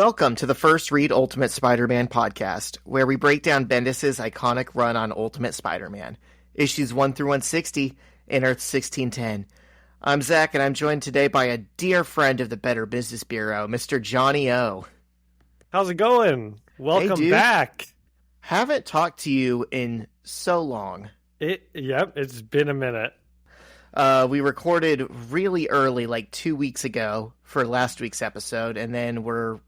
Welcome to the First Read Ultimate Spider-Man podcast, where we break down Bendis' iconic run on Ultimate Spider-Man, issues 1 through 160 in Earth 1610. I'm Zach, and I'm joined today by a dear friend of the Better Business Bureau, Mr. Johnny O. How's it going? Welcome dude. back. Haven't talked to you in so long. It's been a minute. We recorded really early, like 2 weeks ago, for last week's episode, and then we're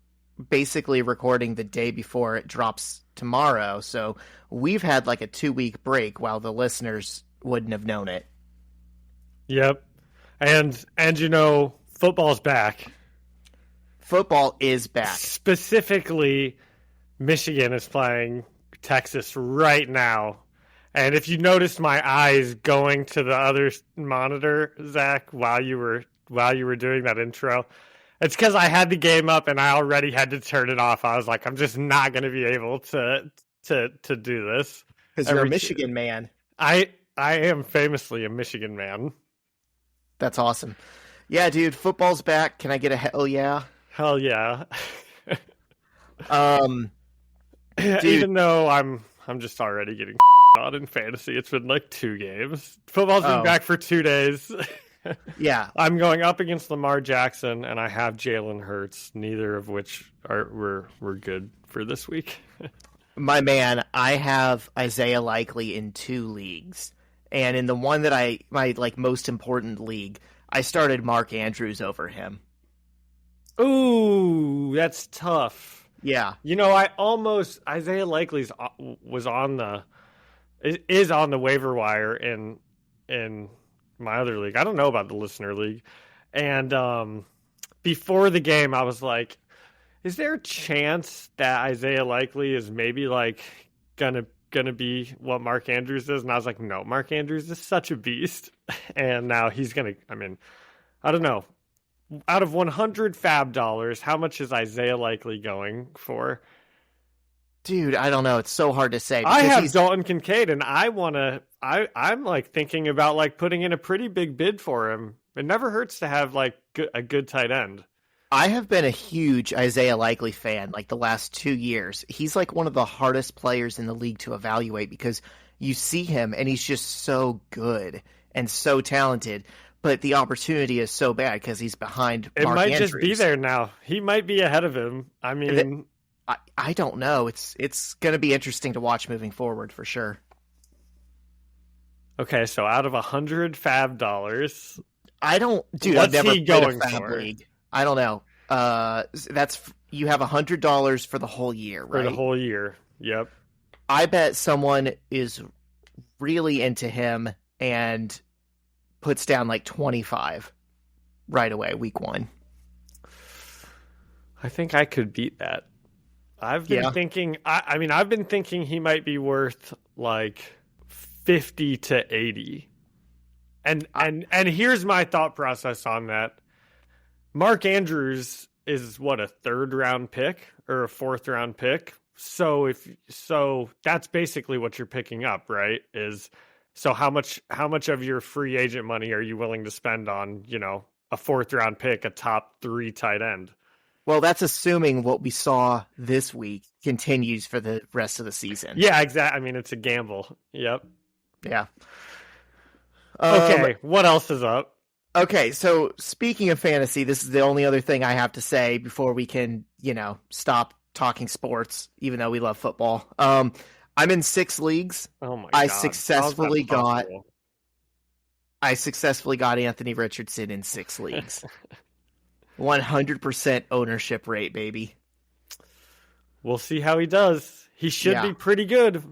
basically recording the day before it drops tomorrow, so we've had like a 2-week break while the listeners wouldn't have known it. Yep. And you know, football's back. Football is back. Specifically, Michigan is playing Texas right now. And if you noticed my eyes going to the other monitor, Zach, while you were doing that intro, it's because I had the game up and I already had to turn it off. I was like, I'm just not going to be able to do this. Because you're a Michigan man. I am famously a Michigan man. That's awesome. Yeah, dude, football's back. Can I get a hell yeah? Hell yeah. Dude, even though I'm just already getting on in fantasy. It's been like 2 games. Football's been back for 2 days. Yeah. I'm going up against Lamar Jackson, and I have Jalen Hurts, neither of which were good for this week. My man, I have Isaiah Likely in 2 leagues. And in the one that my like most important league, I started Mark Andrews over him. Ooh, that's tough. Yeah. You know, Isaiah Likely is on the waiver wire in my other league. I don't know about the listener league. And before the game, I was like, is there a chance that Isaiah Likely is maybe like gonna be what Mark Andrews is? And I was like, no, Mark Andrews is such a beast. And now he's I don't know. Out of 100 fab dollars, how much is Isaiah Likely going for? Dude, I don't know. It's so hard to say. I have Dalton Kincaid, and I'm like thinking about like putting in a pretty big bid for him. It never hurts to have like a good tight end. I have been a huge Isaiah Likely fan like the last 2 years. He's like one of the hardest players in the league to evaluate because you see him and he's just so good and so talented. But the opportunity is so bad because he's behind Mark Andrews. It might just be there now. He might be ahead of him. I mean, I don't know. It's going to be interesting to watch moving forward for sure. Okay, so out of 100 fab dollars, I've never played a fab league. I don't know. You have $100 for the whole year, right? For the whole year. Yep. I bet someone is really into him and puts down like 25 right away, week 1. I think I could beat that. I've been thinking. I've been thinking he might be worth like 50 to 80. And here's my thought process on that. Mark Andrews is what, a 3rd round pick or a 4th round pick. So that's basically what you're picking up, right? So how much of your free agent money are you willing to spend on, you know, a 4th round pick, a top 3 tight end? Well, that's assuming what we saw this week continues for the rest of the season. Yeah, exactly. I mean, it's a gamble. Yep. Yeah. Okay, what else is up? Okay, so speaking of fantasy, this is the only other thing I have to say before we can, stop talking sports, even though we love football. I'm in 6 leagues. Oh my God. I successfully got Anthony Richardson in 6 leagues. 100% ownership rate, baby. We'll see how he does. He should be pretty good.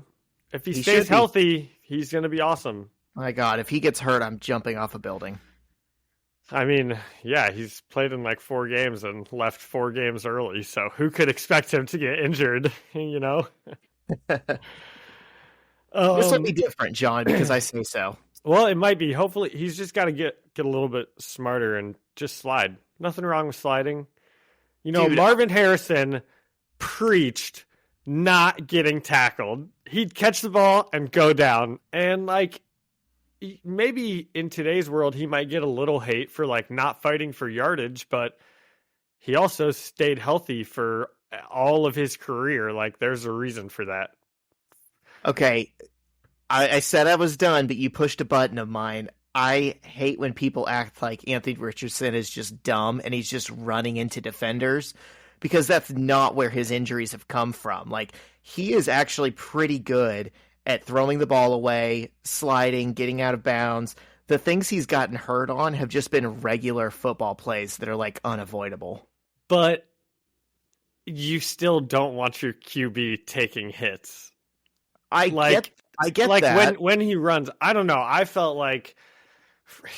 If he stays healthy, he's going to be awesome. My God, if he gets hurt, I'm jumping off a building. I mean, yeah, he's played in like 4 games and left 4 games early, so who could expect him to get injured, you know? This will be different, John, because I say so. Well, it might be. Hopefully, he's just got to get a little bit smarter and just slide. Nothing wrong with sliding. You know, dude, Marvin Harrison preached not getting tackled. He'd catch the ball and go down. And, like, maybe in today's world, he might get a little hate for, like, not fighting for yardage, but he also stayed healthy for all of his career. Like, there's a reason for that. Okay, I said I was done, but you pushed a button of mine. I hate when people act like Anthony Richardson is just dumb and he's just running into defenders, because that's not where his injuries have come from. Like, he is actually pretty good at throwing the ball away, sliding, getting out of bounds. The things he's gotten hurt on have just been regular football plays that are like unavoidable. But you still don't want your QB taking hits. I get like that. when he runs, I don't know. I felt like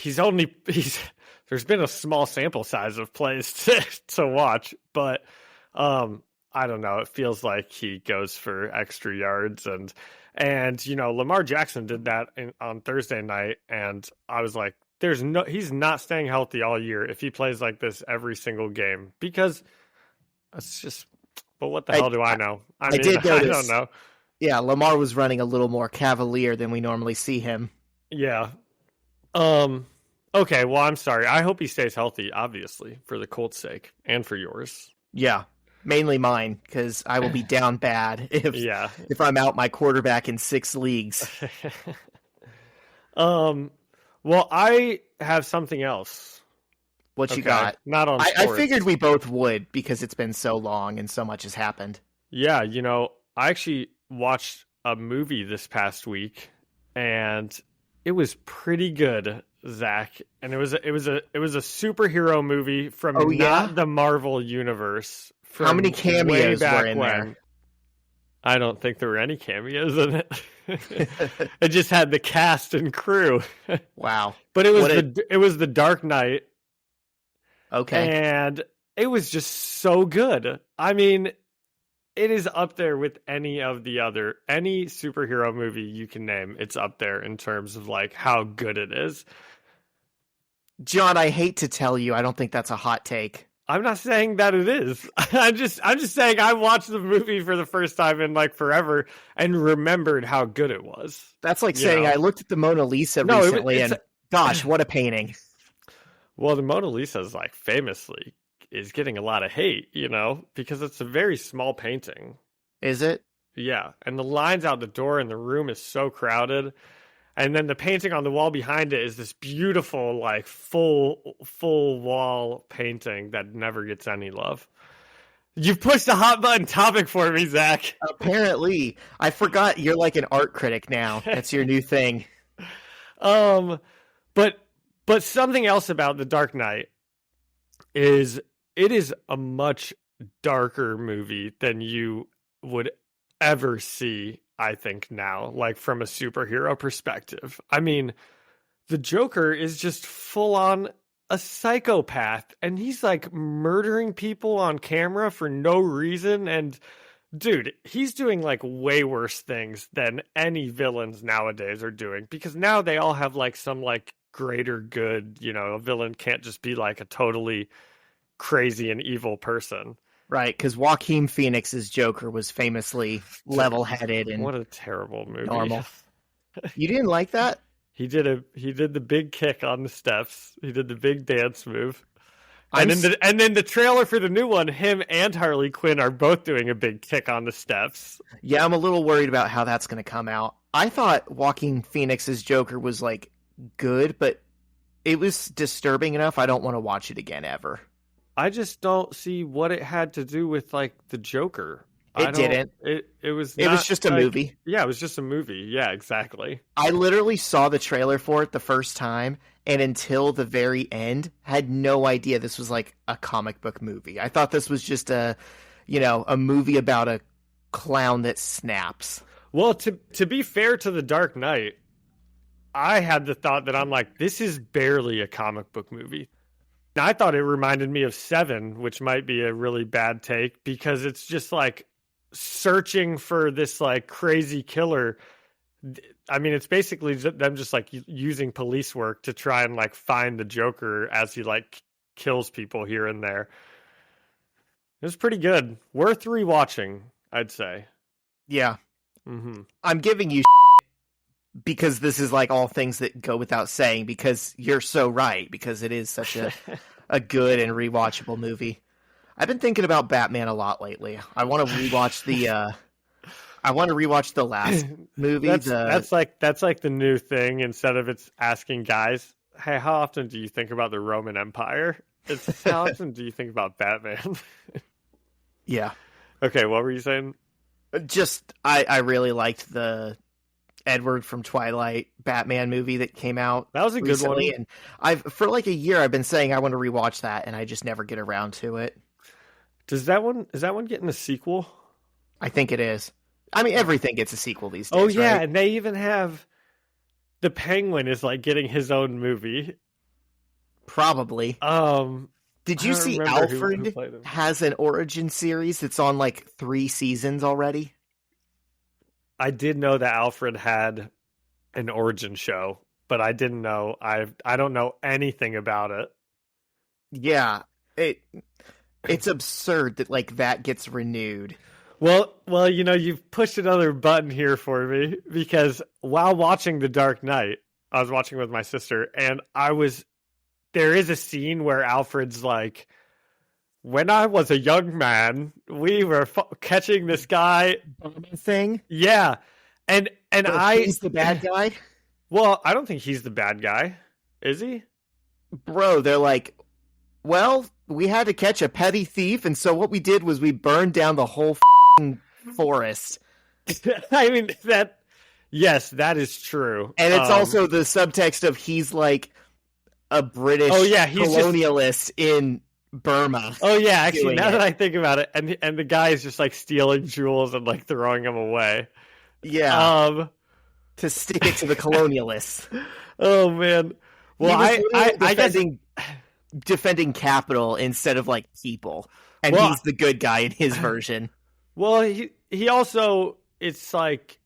there's been a small sample size of plays to watch, but I don't know. It feels like he goes for extra yards, and Lamar Jackson did that on Thursday night, and I was like, he's not staying healthy all year if he plays like this every single game, because it's just. But what the hell do I know? I mean, did notice. I don't know. Yeah, Lamar was running a little more cavalier than we normally see him. Yeah. Okay, well, I'm sorry. I hope he stays healthy, obviously, for the Colts' sake and for yours. Yeah, mainly mine, because I will be down bad if I'm out my quarterback in 6 leagues. Well, I have something else. What you got? Not on sports. I figured we both would, because it's been so long and so much has happened. Yeah, I actually watched a movie this past week, and it was pretty good, Zach. And it was a superhero movie from not the Marvel universe. How many cameos were in there? I don't think there were any cameos in it. It just had the cast and crew. Wow! But it was the Dark Knight. Okay. And it was just so good. I mean, it is up there with any superhero movie you can name. It's up there in terms of like how good it is. John, I hate to tell you, I don't think that's a hot take. I'm not saying that it is. I'm just saying I watched the movie for the first time in like forever and remembered how good it was. That's like saying I looked at the Mona Lisa recently and gosh, what a painting. Well, the Mona Lisa is like famously is getting a lot of hate, because it's a very small painting. Is it? Yeah. And the lines out the door and the room is so crowded. And then the painting on the wall behind it is this beautiful, like full wall painting that never gets any love. You've pushed a hot button topic for me, Zach. Apparently. I forgot you're like an art critic now. That's your new thing. But something else about The Dark Knight is it is a much darker movie than you would ever see, I think, now, like from a superhero perspective. I mean, the Joker is just full on a psychopath, and he's like murdering people on camera for no reason. And dude, he's doing like way worse things than any villains nowadays are doing, because now they all have like some like greater good. A villain can't just be like a totally crazy and evil person. Right, because Joaquin Phoenix's Joker was famously level-headed and what a terrible movie. Normal. You didn't like that? He did the big kick on the steps. He did the big dance move. And then the trailer for the new one, him and Harley Quinn are both doing a big kick on the steps. Yeah, I'm a little worried about how that's going to come out. I thought Joaquin Phoenix's Joker was like good, but it was disturbing enough I don't want to watch it again ever. I just don't see what it had to do with like the Joker. It didn't. It was just a movie. Yeah, it was just a movie. Yeah, exactly. I literally saw the trailer for it the first time, and until the very end, had no idea this was like a comic book movie. I thought this was just a movie about a clown that snaps. Well, to be fair to The Dark Knight, I had the thought that I'm like, this is barely a comic book movie. I thought it reminded me of Seven, which might be a really bad take, because it's just like searching for this like crazy killer. I mean, it's basically them just like using police work to try and like find the Joker as he like kills people here and there. It was pretty good. Worth rewatching, I'd say. Yeah. Mm-hmm. I'm giving you because this is like all things that go without saying, because you're so right, because it is such a good and rewatchable movie. I've been thinking about Batman a lot lately. I want to rewatch the last movie. That's like the new thing. Instead of it's asking guys, hey, how often do you think about the Roman Empire? It's how often do you think about Batman? Yeah. Okay, what were you saying? Just I really liked the Edward from Twilight Batman movie that came out. That was a recently, good one. And for like a year I've been saying I want to rewatch that, and I just never get around to it. Is that one getting a sequel? I think it is. I mean, everything gets a sequel these days. Oh yeah, right? and they even have the Penguin is like getting his own movie. Probably. Did you see Alfred who has an origin series that's on like 3 seasons already? I did know that Alfred had an origin show, but I didn't know. I don't know anything about it. Yeah, it's absurd that like that gets renewed. Well, you've pushed another button here for me, because while watching The Dark Knight, I was watching with my sister, and there is a scene where Alfred's like, when I was a young man, we were catching this guy thing. Yeah. And he's the bad guy? Well, I don't think he's the bad guy. Is he? Bro, they're like, well, we had to catch a petty thief, and so what we did was we burned down the whole forest. I mean, yes, that is true. And it's also the subtext of he's like a British colonialist in Burma. Oh yeah, actually, now that I think about it, and the guy is just like stealing jewels and like throwing them away. Yeah. To stick it to the colonialists. Oh man. Well, I guess defending capital instead of like people, and he's the good guy in his version. Well, he also, it's like,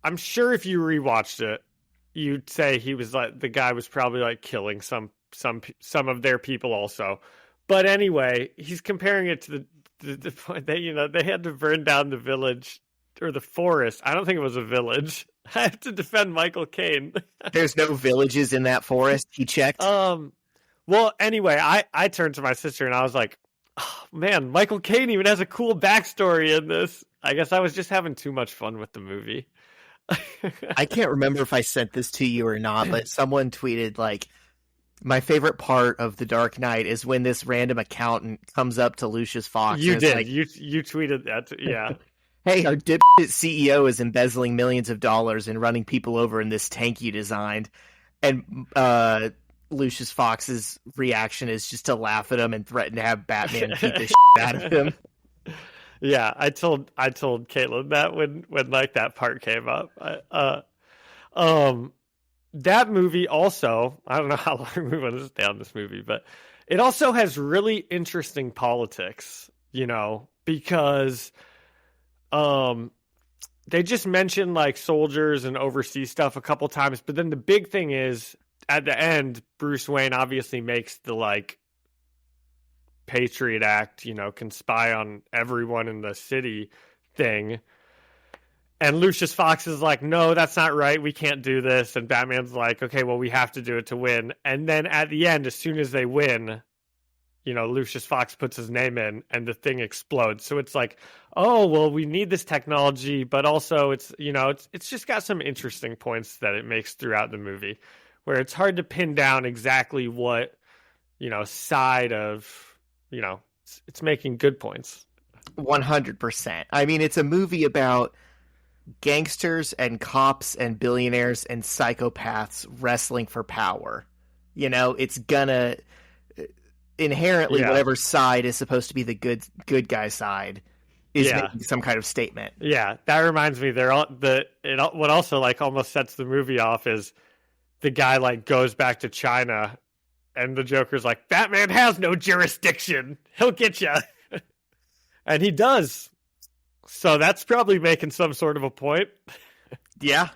I'm sure if you rewatched it, you'd say he was like, the guy was probably like killing some of their people also. But anyway, he's comparing it to the point that, they had to burn down the village or the forest. I don't think it was a village. I have to defend Michael Caine. There's no villages in that forest. He checked. Well, anyway, I turned to my sister and I was like, oh, man, Michael Caine even has a cool backstory in this. I guess I was just having too much fun with the movie. I can't remember if I sent this to you or not, but someone tweeted like, my favorite part of The Dark Knight is when this random accountant comes up to Lucius Fox. You did. Like, you tweeted that. Yeah. Hey, our dipshit CEO is embezzling millions of dollars and running people over in this tank you designed. And Lucius Fox's reaction is just to laugh at him and threaten to have Batman beat the shit out of him. Yeah, I told Caitlin that when like that part came up. That movie also, I don't know how long we want to stay on this movie, but it also has really interesting politics, because they just mention like soldiers and overseas stuff a couple times, but then the big thing is at the end, Bruce Wayne obviously makes the like Patriot Act, can spy on everyone in the city thing. And Lucius Fox is like, no, that's not right. We can't do this. And Batman's like, okay, well, we have to do it to win. And then at the end, as soon as they win, Lucius Fox puts his name in and the thing explodes. So it's like, oh, well, we need this technology, but also it's just got some interesting points that it makes throughout the movie where it's hard to pin down exactly what, side of, it's making good points. 100%. I mean, it's a movie about gangsters and cops and billionaires and psychopaths wrestling for power. It's gonna inherently whatever side is supposed to be the good guy side is making some kind of statement. Yeah, that reminds me. What also like almost sets the movie off is the guy like goes back to China, and the Joker's like, Batman has no jurisdiction. He'll get you, and he does. So that's probably making some sort of a point. Yeah.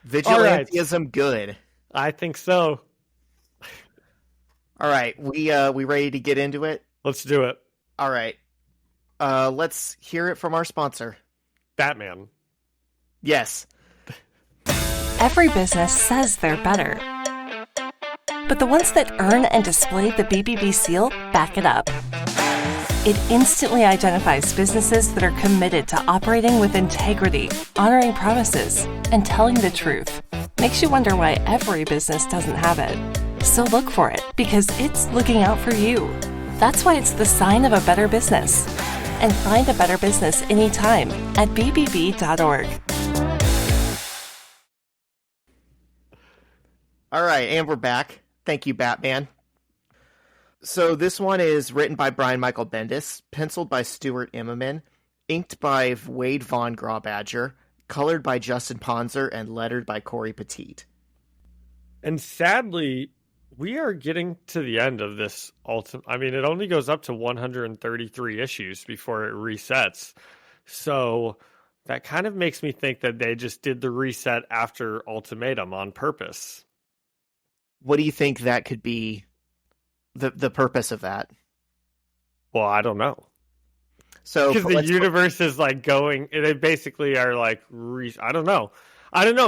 Vigilantism good. I think so. All right. We ready to get into it? Let's do it. All right. Let's hear it from our sponsor. Batman. Yes. Every business says they're better. But the ones that earn and display the BBB seal back it up. It instantly identifies businesses that are committed to operating with integrity, honoring promises, and telling the truth. Makes you wonder why every business doesn't have it. So look for it, because it's looking out for you. That's why it's the sign of a better business. And find a better business anytime at bbb.org. All right, and we're back. Thank you, Batman. So this one is written by Brian Michael Bendis, penciled by Stuart Immonen, inked by Wade Von Grawbadger, colored by Justin Ponzer, and lettered by Corey Petit. And sadly, we are getting to the end of this it only goes up to 133 issues before it resets. So that kind of makes me think that they just did the reset after Ultimatum on purpose. What do you think that could be the purpose of that? Well, I don't know. So because the universe is like going, they basically are like, I don't know.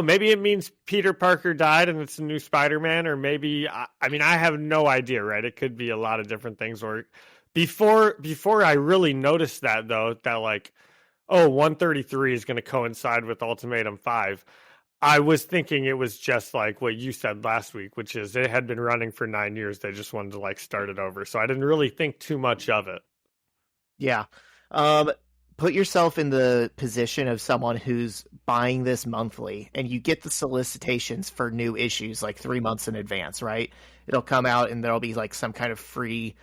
Maybe it means Peter Parker died and it's a new Spider-Man, or maybe, I have no idea, right? It could be a lot of different things. Or before I really noticed that, though, that like, 133 is going to coincide with Ultimatum 5. I was thinking it was just like what you said last week, which is it had been running for 9 years. They just wanted to like start it over. So I didn't really think too much of it. Yeah. Put yourself in the position of someone who's buying this monthly, and you get the solicitations for new issues like 3 months in advance, right? It'll come out and there'll be like some kind of free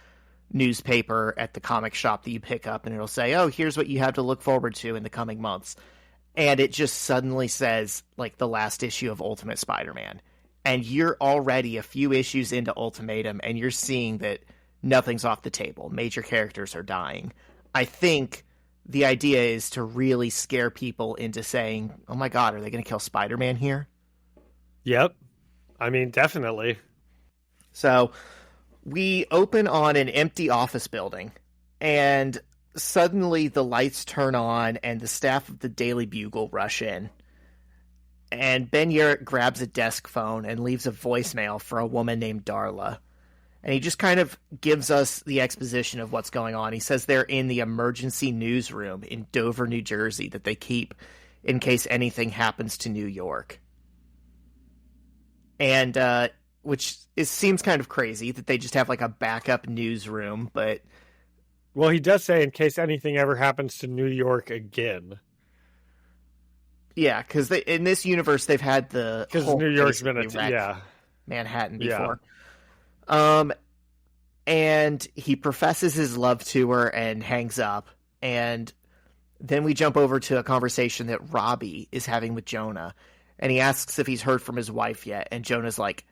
newspaper at the comic shop that you pick up, and it'll say, oh, here's what you have to look forward to in the coming months. And it just suddenly says, like, the last issue of Ultimate Spider-Man. And you're already a few issues into Ultimatum, and you're seeing that nothing's off the table. Major characters are dying. I think the idea is to really scare people into saying, oh my God, are they going to kill Spider-Man here? Yep. Definitely. So we open on an empty office building, and suddenly the lights turn on and the staff of the Daily Bugle rush in. And Ben Urich grabs a desk phone and leaves a voicemail for a woman named Darla. And he just kind of gives us the exposition of what's going on. He says they're in the emergency newsroom in Dover, New Jersey, that they keep in case anything happens to New York. And, seems kind of crazy that they just have like a backup newsroom, but... Well, he does say in case anything ever happens to New York again. Yeah, because in this universe they've had the because New York's been Manhattan before. Yeah. And he professes his love to her and hangs up. And then we jump over to a conversation that Robbie is having with Jonah, and he asks if he's heard from his wife yet. And Jonah's like,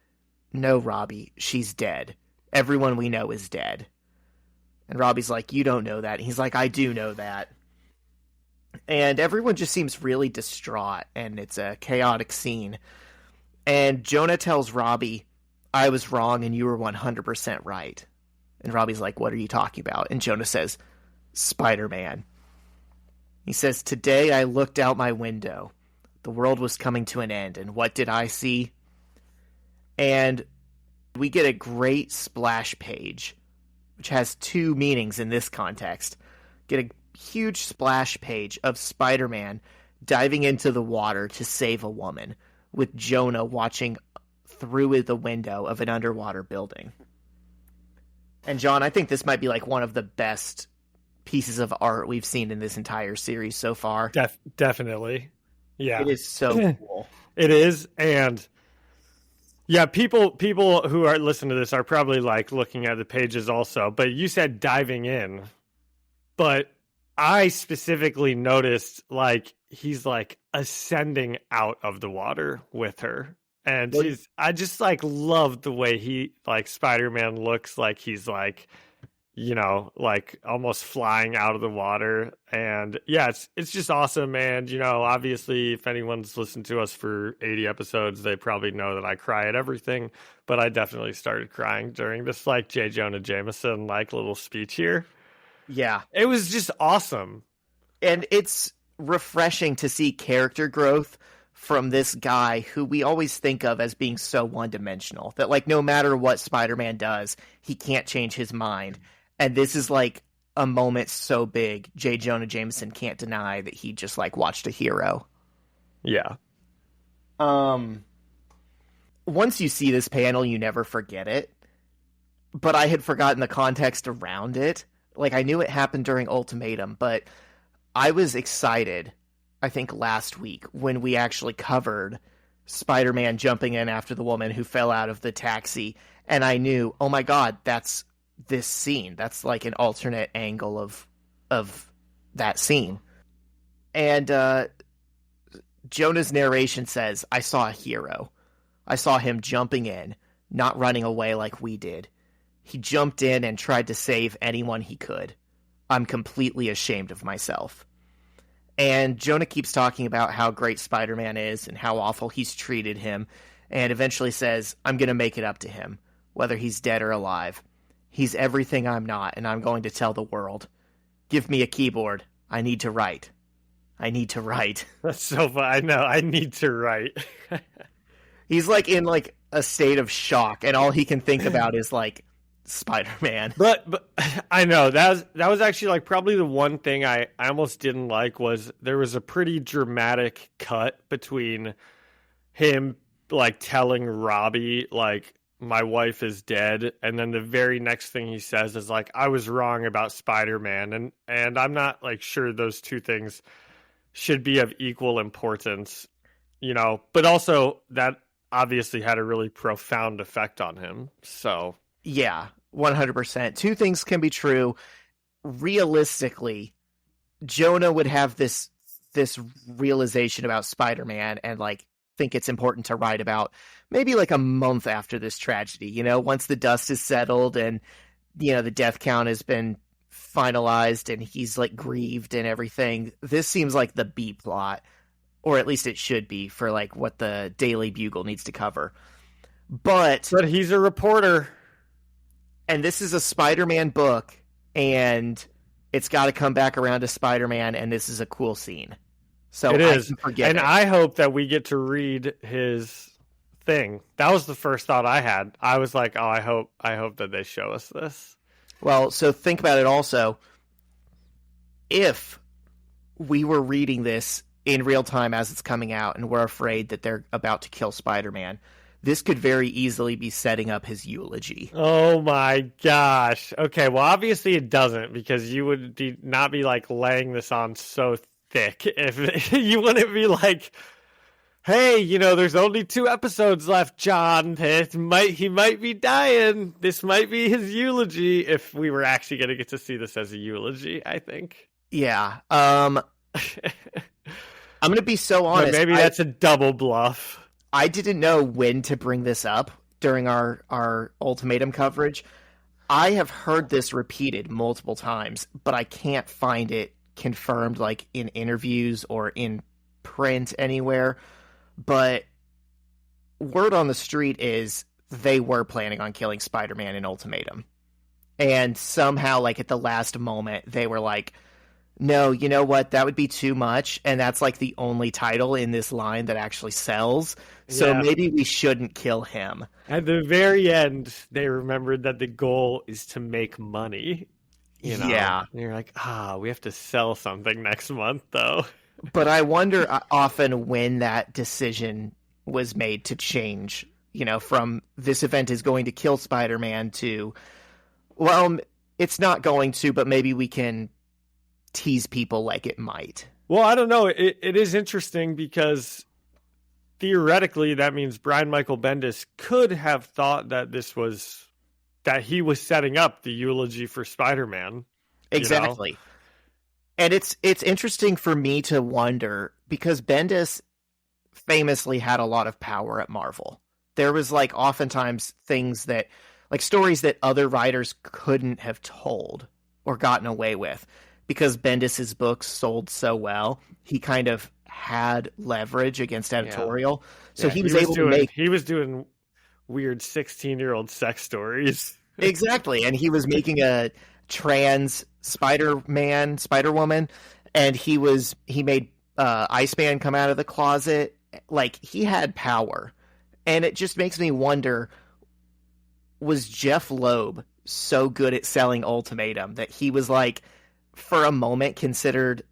"No, Robbie, she's dead. Everyone we know is dead." And Robbie's like, "You don't know that." And he's like, "I do know that." And everyone just seems really distraught, and it's a chaotic scene. And Jonah tells Robbie, "I was wrong and you were 100% right." And Robbie's like, "What are you talking about?" And Jonah says, "Spider-Man." He says, "Today I looked out my window. The world was coming to an end, and what did I see?" And we get a great splash page, which has two meanings in this context. Get a huge splash page of Spider-Man diving into the water to save a woman, with Jonah watching through the window of an underwater building. And John, I think this might be like one of the best pieces of art we've seen in this entire series so far. Definitely. Yeah. It is so cool. It is. And yeah, people who are listening to this are probably like looking at the pages also, but you said diving in, but I specifically noticed like he's like ascending out of the water with her. And I just like love the way he like Spider-Man looks like he's like, you know, like almost flying out of the water. And yeah, it's just awesome. And, you know, obviously if anyone's listened to us for 80 episodes, they probably know that I cry at everything, but I definitely started crying during this like J. Jonah Jameson like little speech here. Yeah. It was just awesome. And it's refreshing to see character growth from this guy who we always think of as being so one-dimensional. That, like, no matter what Spider-Man does, he can't change his mind. And this is, like, a moment so big, J. Jonah Jameson can't deny that he just like watched a hero. Yeah. Once you see this panel, you never forget it. But I had forgotten the context around it. Like, I knew it happened during Ultimatum, but I was excited, I think, last week when we actually covered Spider-Man jumping in after the woman who fell out of the taxi. And I knew, oh my God, that's this scene. That's like an alternate angle of that scene. And Jonah's narration says, I saw a hero. I saw him jumping in, not running away like we did. He jumped in and tried to save anyone he could. I'm completely ashamed of myself. And Jonah keeps talking about how great Spider-Man is and how awful he's treated him, and eventually says, I'm going to make it up to him, whether he's dead or alive. He's everything I'm not, and I'm going to tell the world. Give me a keyboard. I need to write. I need to write. That's so fun. I know. I need to write. He's like in like a state of shock, and all he can think about is like Spider-Man. But I know that was actually like probably the one thing I almost didn't like was there was a pretty dramatic cut between him like telling Robbie like my wife is dead, and then the very next thing he says is like I was wrong about Spider-Man, and I'm not like sure those two things should be of equal importance, you know, but also that obviously had a really profound effect on him. So yeah, 100%. Two things can be true. Realistically, Jonah would have this realization about Spider-Man and like think it's important to write about maybe like a month after this tragedy, you know, once the dust is settled and, you know, the death count has been finalized and he's like grieved and everything. This seems like the B plot, or at least it should be for like what the Daily Bugle needs to cover. But he's a reporter. And this is a Spider-Man book, and it's got to come back around to Spider-Man, and this is a cool scene. So it is. And I hope that we get to read his thing. That was the first thought I had. I was like, oh, I hope that they show us this. Well, so think about it also. If we were reading this in real time as it's coming out, and we're afraid that they're about to kill Spider-Man, this could very easily be setting up his eulogy. Oh my gosh. Okay, well, obviously it doesn't, because you would not be like laying this on so thick if you wouldn't be like, hey, you know, there's only 2 episodes left, John. He might be dying. This might be his eulogy, if we were actually going to get to see this as a eulogy, I think. Yeah. I'm going to be so honest. But maybe that's a double bluff. I didn't know when to bring this up during our Ultimatum coverage. I have heard this repeated multiple times, but I can't find it confirmed like in interviews or in print anywhere. But word on the street is they were planning on killing Spider-Man in Ultimatum. And somehow, like at the last moment, they were like, no, you know what? That would be too much. And that's like the only title in this line that actually sells. So maybe we shouldn't kill him. At the very end, they remembered that the goal is to make money. You know? Yeah. And you're like, we have to sell something next month, though. But I wonder often when that decision was made to change, you know, from this event is going to kill Spider-Man to, well, it's not going to, but maybe we can tease people like it might. Well, I don't know. It is interesting because theoretically that means Brian Michael Bendis could have thought that that he was setting up the eulogy for Spider-Man. Exactly. You know? And it's interesting for me to wonder because Bendis famously had a lot of power at Marvel. There was like oftentimes things that like stories that other writers couldn't have told or gotten away with. Because Bendis's books sold so well, he kind of had leverage against editorial. So he was able to make... He was doing weird 16-year-old sex stories. Exactly. And he was making a trans Spider-Man, Spider-Woman, and he made Iceman come out of the closet. Like, he had power. And it just makes me wonder, was Jeff Loeb so good at selling Ultimatum that he was like, for a moment, considered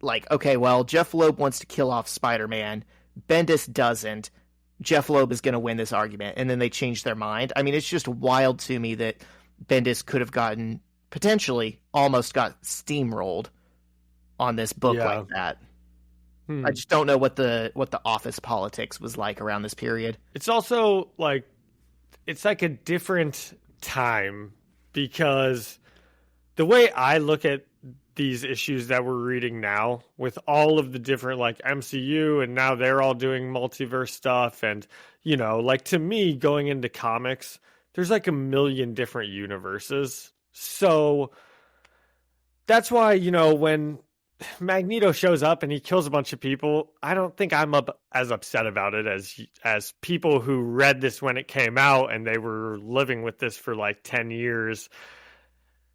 like, okay, well, Jeff Loeb wants to kill off Spider-Man. Bendis doesn't. Jeff Loeb is going to win this argument. And then they changed their mind. I mean, it's just wild to me that Bendis could have gotten, potentially, almost got steamrolled on this book like that. I just don't know what the office politics was like around this period. It's also like, it's like a different time, because the way I look at these issues that we're reading now, with all of the different like MCU, and now they're all doing multiverse stuff, and you know, like, to me, going into comics, there's like a million different universes. So that's why, you know, when Magneto shows up and he kills a bunch of people, I don't think I'm as upset about it as people who read this when it came out and they were living with this for like 10 years.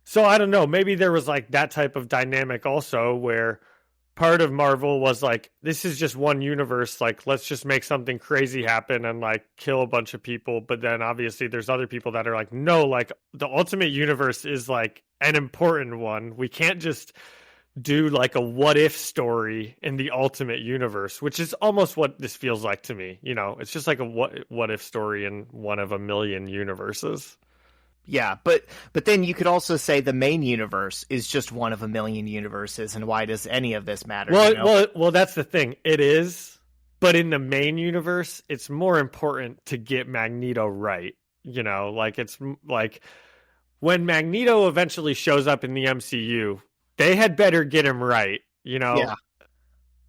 So I don't know, maybe there was like that type of dynamic also, where part of Marvel was like, this is just one universe, like, let's just make something crazy happen and like kill a bunch of people. But then obviously there's other people that are like, no, like, the Ultimate Universe is like an important one. We can't just do like a what if story in the Ultimate Universe, which is almost what this feels like to me. You know, it's just like a what if story in one of a million universes. Yeah, but then you could also say the main universe is just one of a million universes, and why does any of this matter? Well, you know? well, that's the thing. It is, but in the main universe, it's more important to get Magneto right. You know, like, it's like when Magneto eventually shows up in the MCU, they had better get him right, you know? Yeah.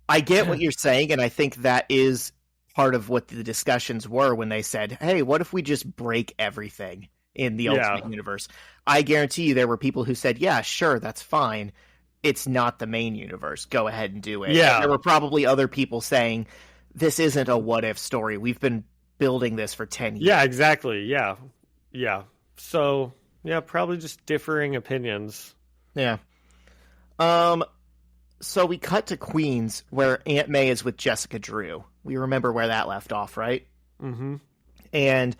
I get what you're saying, and I think that is part of what the discussions were when they said, hey, what if we just break everything in the Ultimate Universe? I guarantee you there were people who said, yeah, sure, that's fine. It's not the main universe. Go ahead and do it. Yeah. And there were probably other people saying, this isn't a what if story. We've been building this for 10 years. Yeah, exactly. Yeah. Yeah. So, yeah, probably just differing opinions. Yeah. So we cut to Queens, where Aunt May is with Jessica Drew. We remember where that left off, right? Mm-hmm. And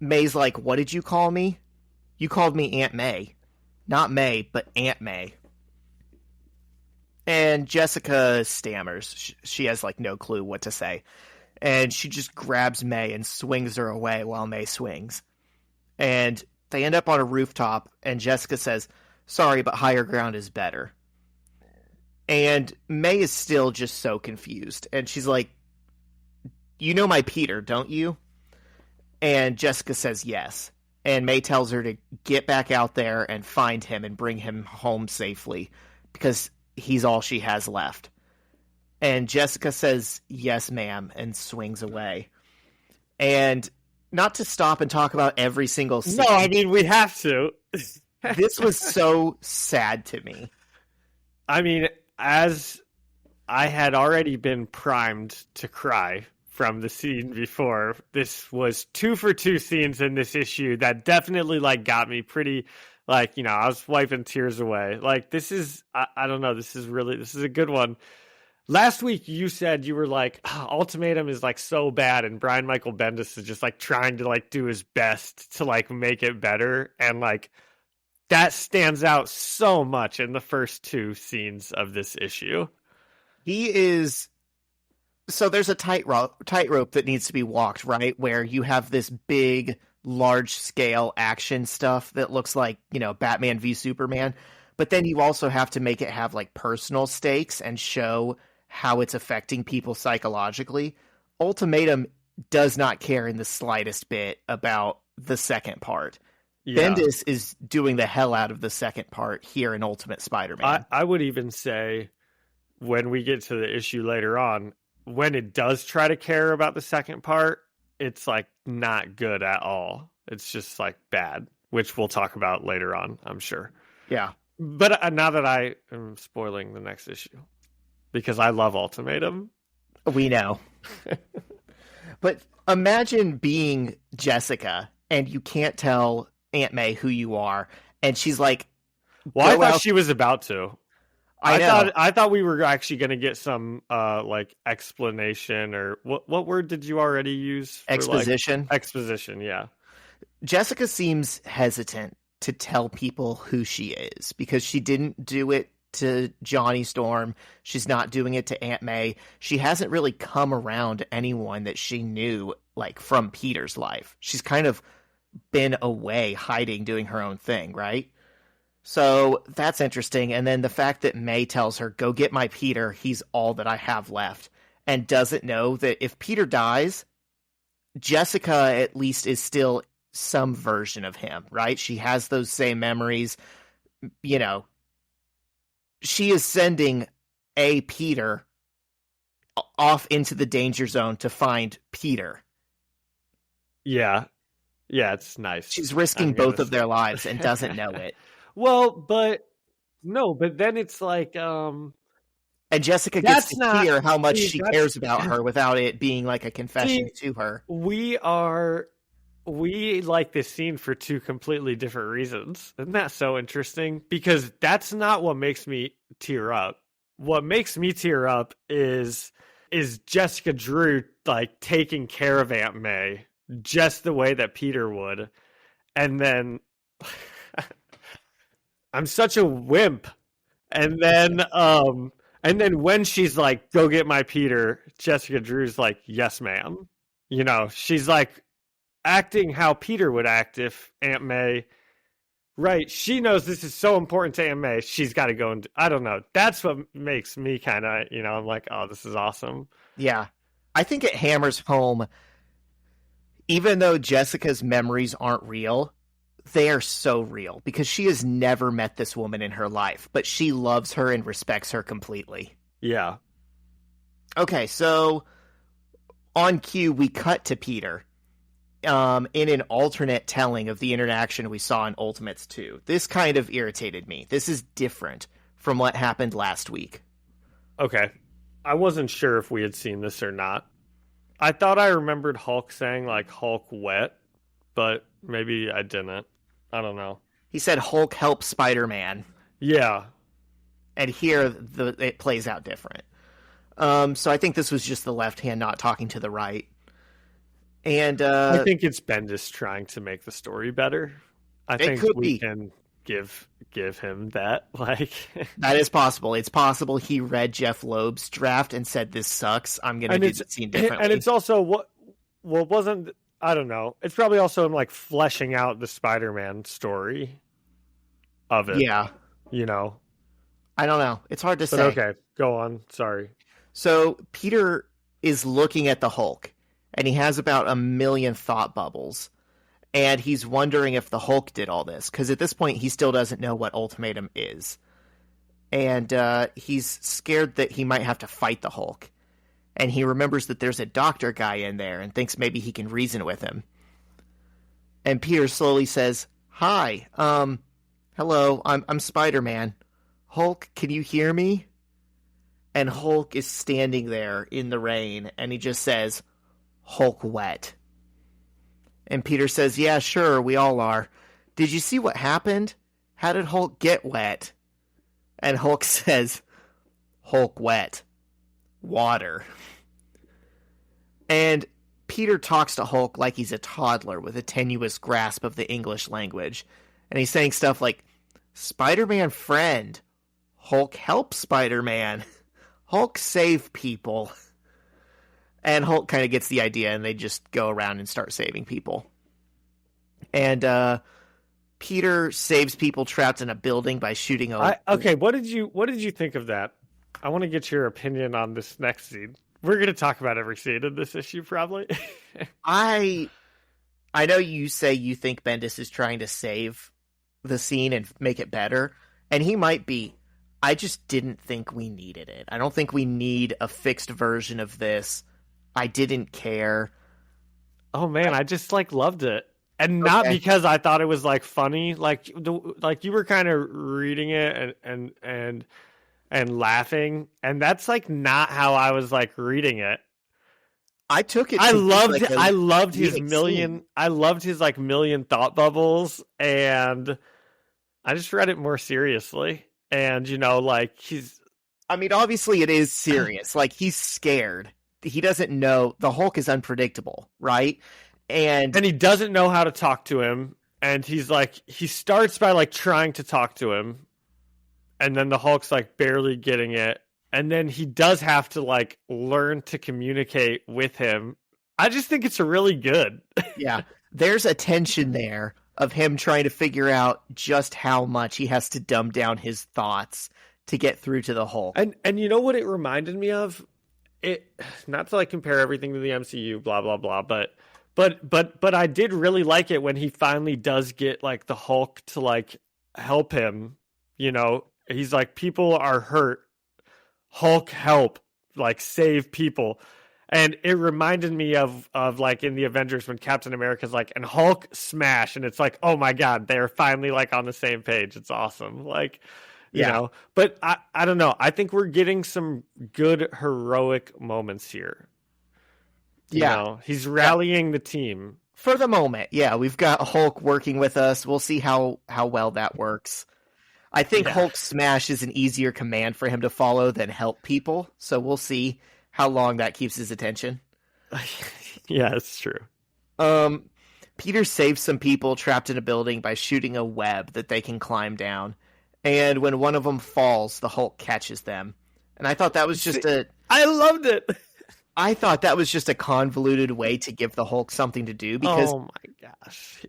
May's like, what did you call me? You called me Aunt May. Not May, but Aunt May. And Jessica stammers. She has, like, no clue what to say. And she just grabs May and swings her away while May swings. And they end up on a rooftop, and Jessica says, sorry, but higher ground is better. And May is still just so confused. And she's like, you know my Peter, don't you? And Jessica says yes. And May tells her to get back out there and find him and bring him home safely, because he's all she has left. And Jessica says, yes, ma'am, and swings away. And not to stop and talk about every single scene. No, I mean, we have to. This was so sad to me. I mean, as I had already been primed to cry from the scene before, this was 2 for 2 scenes in this issue that definitely, like, got me pretty, like, you know, I was wiping tears away. Like, this is, I don't know, this is a good one. Last week you said you were like, Ultimatum is like so bad, and Brian Michael Bendis is just like trying to like do his best to like make it better, and like that stands out so much in the first 2 scenes of this issue. He is... So there's a tightrope that needs to be walked, right? Where you have this big, large-scale action stuff that looks like, you know, Batman v Superman. But then you also have to make it have, like, personal stakes and show how it's affecting people psychologically. Ultimatum does not care in the slightest bit about the second part. Yeah. Bendis is doing the hell out of the second part here in Ultimate Spider-Man. I would even say, when we get to the issue later on, when it does try to care about the second part, it's like not good at all. It's just like bad, which we'll talk about later on, I'm sure. Yeah. But now that I am spoiling the next issue, because I love Ultimatum. We know. But imagine being Jessica and you can't tell Aunt May who you are, and she's like, well, I thought she was about to. I thought we were actually going to get some like explanation, or what word did you already use? For, exposition. Like, exposition, yeah. Jessica seems hesitant to tell people who she is, because she didn't do it to Johnny Storm. She's not doing it to Aunt May. She hasn't really come around anyone that she knew, like, from Peter's life. She's kind of been away, hiding, doing her own thing, right? So that's interesting. And then the fact that May tells her, go get my Peter, he's all that I have left, and doesn't know that if Peter dies, Jessica at least is still some version of him, right? She has those same memories. You know, she is sending a Peter off into the danger zone to find Peter. Yeah. Yeah, it's nice. She's risking both of their lives and doesn't know it. Well, but then it's like, and Jessica gets to hear how much she cares about her without it being like a confession to her. We like this scene for two completely different reasons. Isn't that so interesting? Because that's not what makes me tear up. What makes me tear up is Jessica Drew, like, taking care of Aunt May just the way that Peter would. And then I'm such a wimp. And then when she's like, go get my Peter, Jessica Drew's like, yes, ma'am. You know, she's like acting how Peter would act if Aunt May, right? She knows this is so important to Aunt May. She's got to go and, I don't know. That's what makes me kind of, you know, I'm like, oh, this is awesome. Yeah. I think it hammers home, even though Jessica's memories aren't real, they are so real, because she has never met this woman in her life, but she loves her and respects her completely. Yeah. Okay, so on cue, we cut to Peter in an alternate telling of the interaction we saw in Ultimates 2. This kind of irritated me. This is different from what happened last week. Okay. I wasn't sure if we had seen this or not. I thought I remembered Hulk saying, like, Hulk wet, but maybe I didn't. I don't know. He said Hulk help Spider-Man. Yeah. And here it plays out different. So I think this was just the left hand not talking to the right. And I think it's Bendis trying to make the story better. I think we can give him that. Like, that is possible. It's possible he read Jeff Loeb's draft and said, this sucks. I'm going to do the scene differently. And it's also what wasn't, I don't know. It's probably also him, like, fleshing out the Spider-Man story of it. Yeah. You know? I don't know. It's hard to say. Okay, go on. Sorry. So Peter is looking at the Hulk, and he has about 1 million thought bubbles. And he's wondering if the Hulk did all this, because at this point he still doesn't know what Ultimatum is. And he's scared that he might have to fight the Hulk. And he remembers that there's a doctor guy in there and thinks maybe he can reason with him. And Peter slowly says, hi, hello, I'm Spider-Man. Hulk, can you hear me? And Hulk is standing there in the rain, and he just says, Hulk wet. And Peter says, yeah, sure, we all are. Did you see what happened? How did Hulk get wet? And Hulk says, Hulk wet. Water. And Peter talks to Hulk like he's a toddler with a tenuous grasp of the English language. And he's saying stuff like, Spider-Man friend. Hulk help Spider-Man. Hulk save people. And Hulk kind of gets the idea, and they just go around and start saving people. And Peter saves people trapped in a building by shooting a... Okay, what did you think of that? I want to get your opinion on this next scene. We're going to talk about every scene in this issue, probably. I know you say you think Bendis is trying to save the scene and make it better, and he might be. I just didn't think we needed it. I don't think we need a fixed version of this. I didn't care. Oh man, I just loved it. And not because I thought it was funny. Like you were kind of reading it and laughing, and that's not how I was reading it. I took it. I loved his million. I loved his million thought bubbles, and I just read it more seriously. And he's. I mean, obviously, it is serious. He's scared. He doesn't know. The Hulk is unpredictable, right? And he doesn't know how to talk to him. And he's like, he starts by like trying to talk to him, and then the Hulk's like barely getting it, and then he does have to like learn to communicate with him. I just think it's really good. Yeah, there's a tension there of him trying to figure out just how much he has to dumb down his thoughts to get through to the Hulk. And you know what it reminded me of? It, not to like compare everything to the MCU, blah blah blah, but I did really like it when he finally does get like the Hulk to like help him. You know, he's like, people are hurt. Hulk, help, like save people. And it reminded me of like in the Avengers when Captain America's like, and Hulk smash, and it's like, oh my god, they're finally like on the same page. It's awesome. Like, you know, but I don't know. I think we're getting some good heroic moments here. You know, he's rallying the team. For the moment, yeah, we've got Hulk working with us. We'll see how well that works. I think Hulk smash is an easier command for him to follow than help people, so we'll see how long that keeps his attention. Yeah, it's true. Peter saves some people trapped in a building by shooting a web that they can climb down. And when one of them falls, the Hulk catches them. And I thought that was just I loved it. I thought that was just a convoluted way to give the Hulk something to do, because oh my gosh.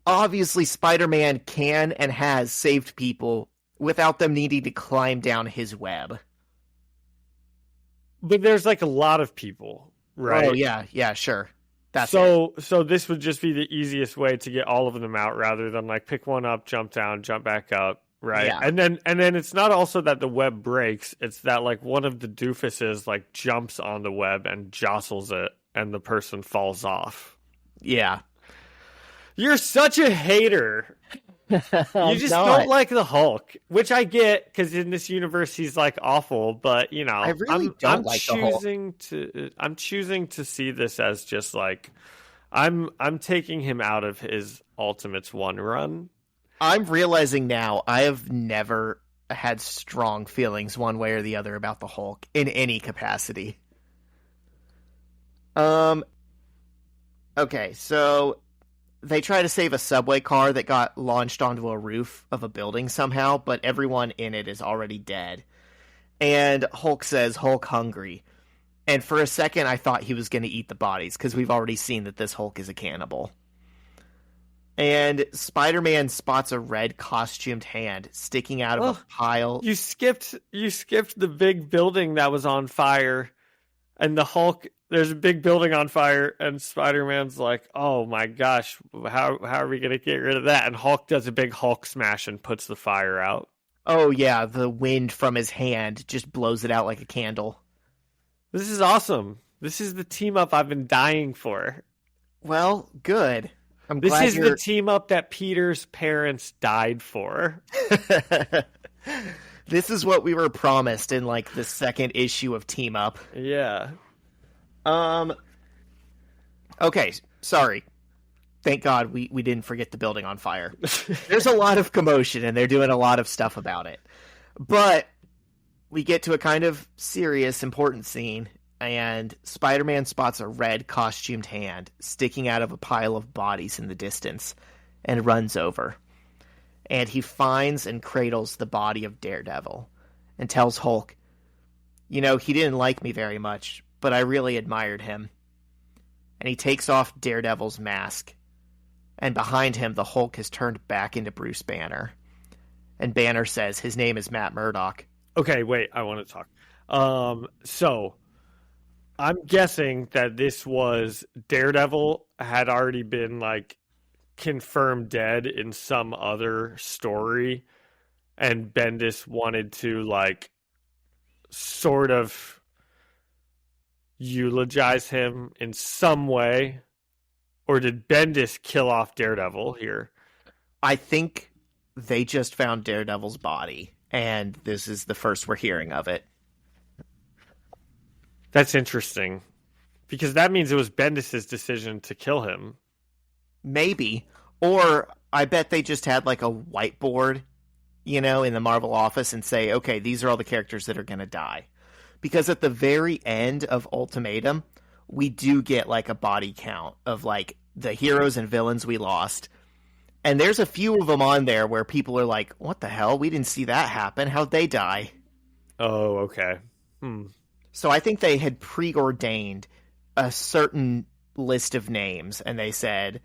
Obviously Spider-Man can and has saved people without them needing to climb down his web. But there's like a lot of people, right? Oh yeah, sure. That's so this would just be the easiest way to get all of them out, rather than like pick one up, jump down, jump back up, right? Yeah. And then it's not also that the web breaks, it's that like one of the doofuses like jumps on the web and jostles it, and the person falls off. Yeah. You're such a hater. You just don't like the Hulk, which I get, because in this universe he's like awful. But you know, I really don't like the Hulk. I'm choosing to see this as just like I'm taking him out of his Ultimates 1 run. I'm realizing now I have never had strong feelings one way or the other about the Hulk in any capacity. Okay, so they try to save a subway car that got launched onto a roof of a building somehow, but everyone in it is already dead. And Hulk says, Hulk hungry. And for a second, I thought he was going to eat the bodies, because we've already seen that this Hulk is a cannibal. And Spider-Man spots a red costumed hand sticking out of a pile. You skipped the big building that was on fire, and the Hulk. There's a big building on fire, and Spider-Man's like, "Oh my gosh, how are we gonna get rid of that?" And Hulk does a big Hulk smash and puts the fire out. Oh yeah, the wind from his hand just blows it out like a candle. This is awesome. This is the team up I've been dying for. Well, good. This is the team up that Peter's parents died for. This is what we were promised in like the second issue of Team Up. Yeah. Okay, sorry. Thank God we didn't forget the building on fire. There's a lot of commotion, and they're doing a lot of stuff about it. But we get to a kind of serious, important scene, and Spider-Man spots a red costumed hand sticking out of a pile of bodies in the distance, and runs over. And he finds and cradles the body of Daredevil, and tells Hulk, you know, he didn't like me very much, but I really admired him. And he takes off Daredevil's mask. And behind him, the Hulk has turned back into Bruce Banner. And Banner says his name is Matt Murdock. Okay, wait, I want to talk. So, I'm guessing that this was Daredevil had already been, like, confirmed dead in some other story. And Bendis wanted to, like, sort of eulogize him in some way, or did Bendis kill off Daredevil here? I think they just found Daredevil's body, and this is the first we're hearing of it. That's interesting, because that means it was Bendis' decision to kill him. Maybe. Or I bet they just had like a whiteboard, you know, in the Marvel office and say, okay, these are all the characters that are going to die. Because at the very end of Ultimatum, we do get like a body count of like the heroes and villains we lost. And there's a few of them on there where people are like, what the hell? We didn't see that happen. How'd they die? Oh, okay. So I think they had preordained a certain list of names, and they said,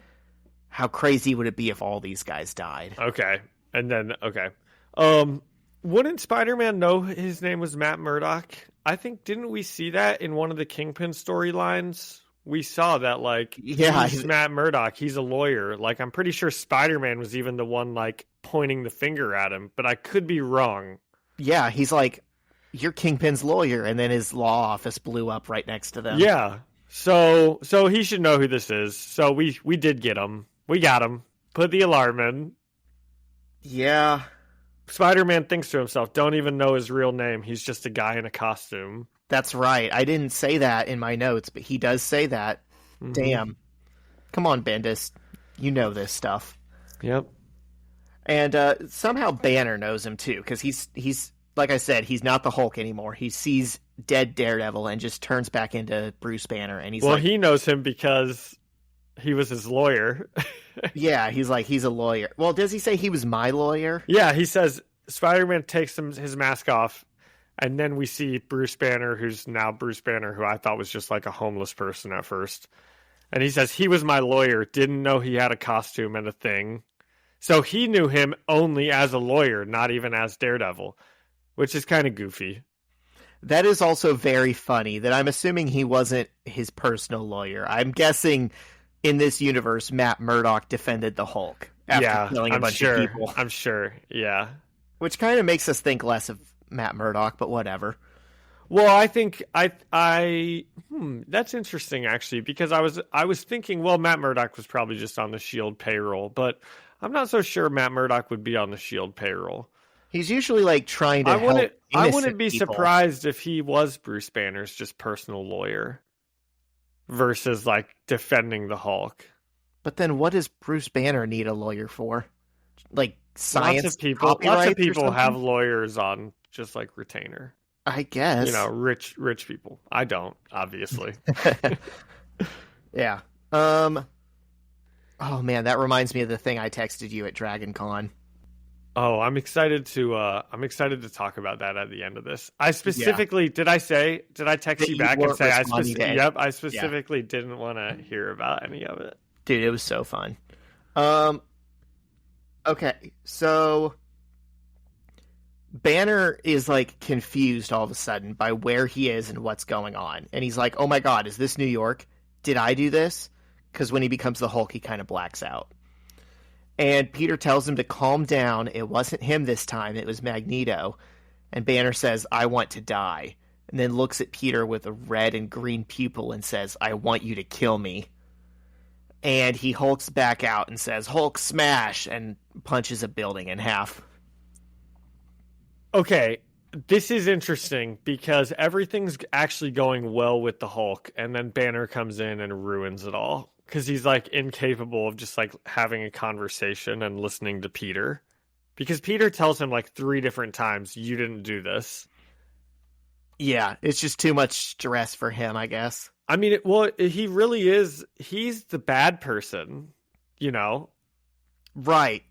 how crazy would it be if all these guys died? Okay. And then, okay. Wouldn't Spider-Man know his name was Matt Murdock? I think, didn't we see that in one of the Kingpin storylines? We saw that, like, he's Matt Murdock. He's a lawyer. Like, I'm pretty sure Spider-Man was even the one, like, pointing the finger at him, but I could be wrong. Yeah, he's like, you're Kingpin's lawyer, and then his law office blew up right next to them. Yeah. So he should know who this is. So we did get him. We got him. Put the alarm in. Yeah. Spider-Man thinks to himself, don't even know his real name. He's just a guy in a costume. That's right. I didn't say that in my notes, but he does say that. Mm-hmm. Damn. Come on, Bendis. You know this stuff. Yep. And somehow Banner knows him, too, because he's like I said, he's not the Hulk anymore. He sees dead Daredevil and just turns back into Bruce Banner. And he's he knows him because he was his lawyer. Yeah, he's a lawyer. Well, does he say he was my lawyer? Yeah, he says Spider-Man takes his mask off, and then we see Bruce Banner, who's now Bruce Banner, who I thought was just like a homeless person at first. And he says, he was my lawyer, didn't know he had a costume and a thing. So he knew him only as a lawyer, not even as Daredevil, which is kind of goofy. That is also very funny, that I'm assuming he wasn't his personal lawyer. I'm guessing in this universe, Matt Murdock defended the Hulk after killing a bunch of people. I'm sure, yeah. Which kind of makes us think less of Matt Murdock, but whatever. Well, I think that's interesting, actually, because I was thinking, well, Matt Murdock was probably just on the S.H.I.E.L.D. payroll, but I'm not so sure Matt Murdock would be on the S.H.I.E.L.D. payroll. He's usually like trying to help I wouldn't be people. surprised if he was Bruce Banner's just personal lawyer versus like defending the Hulk. But then what does Bruce Banner need a lawyer for? Like science? Lots of people have lawyers on just like retainer. I guess. You know, rich people. I don't, obviously. Yeah. Oh man, that reminds me of the thing I texted you at Dragon Con. Oh, I'm excited to talk about that at the end of this. I specifically did I text you back and say I specifically didn't want to hear about any of it. Dude, it was so fun. Okay, so Banner is like confused all of a sudden by where he is and what's going on. And he's like, "Oh my god, is this New York? Did I do this?" Cuz when he becomes the Hulk, he kind of blacks out. And Peter tells him to calm down. It wasn't him this time. It was Magneto. And Banner says, "I want to die." And then looks at Peter with a red and green pupil and says, "I want you to kill me." And he hulks back out and says, "Hulk smash," and punches a building in half. Okay, this is interesting because everything's actually going well with the Hulk. And then Banner comes in and ruins it all. Because he's, like, incapable of just, like, having a conversation and listening to Peter. Because Peter tells him, like, 3 different times, you didn't do this. Yeah, it's just too much stress for him, I guess. I mean, he really is. He's the bad person, you know? Right.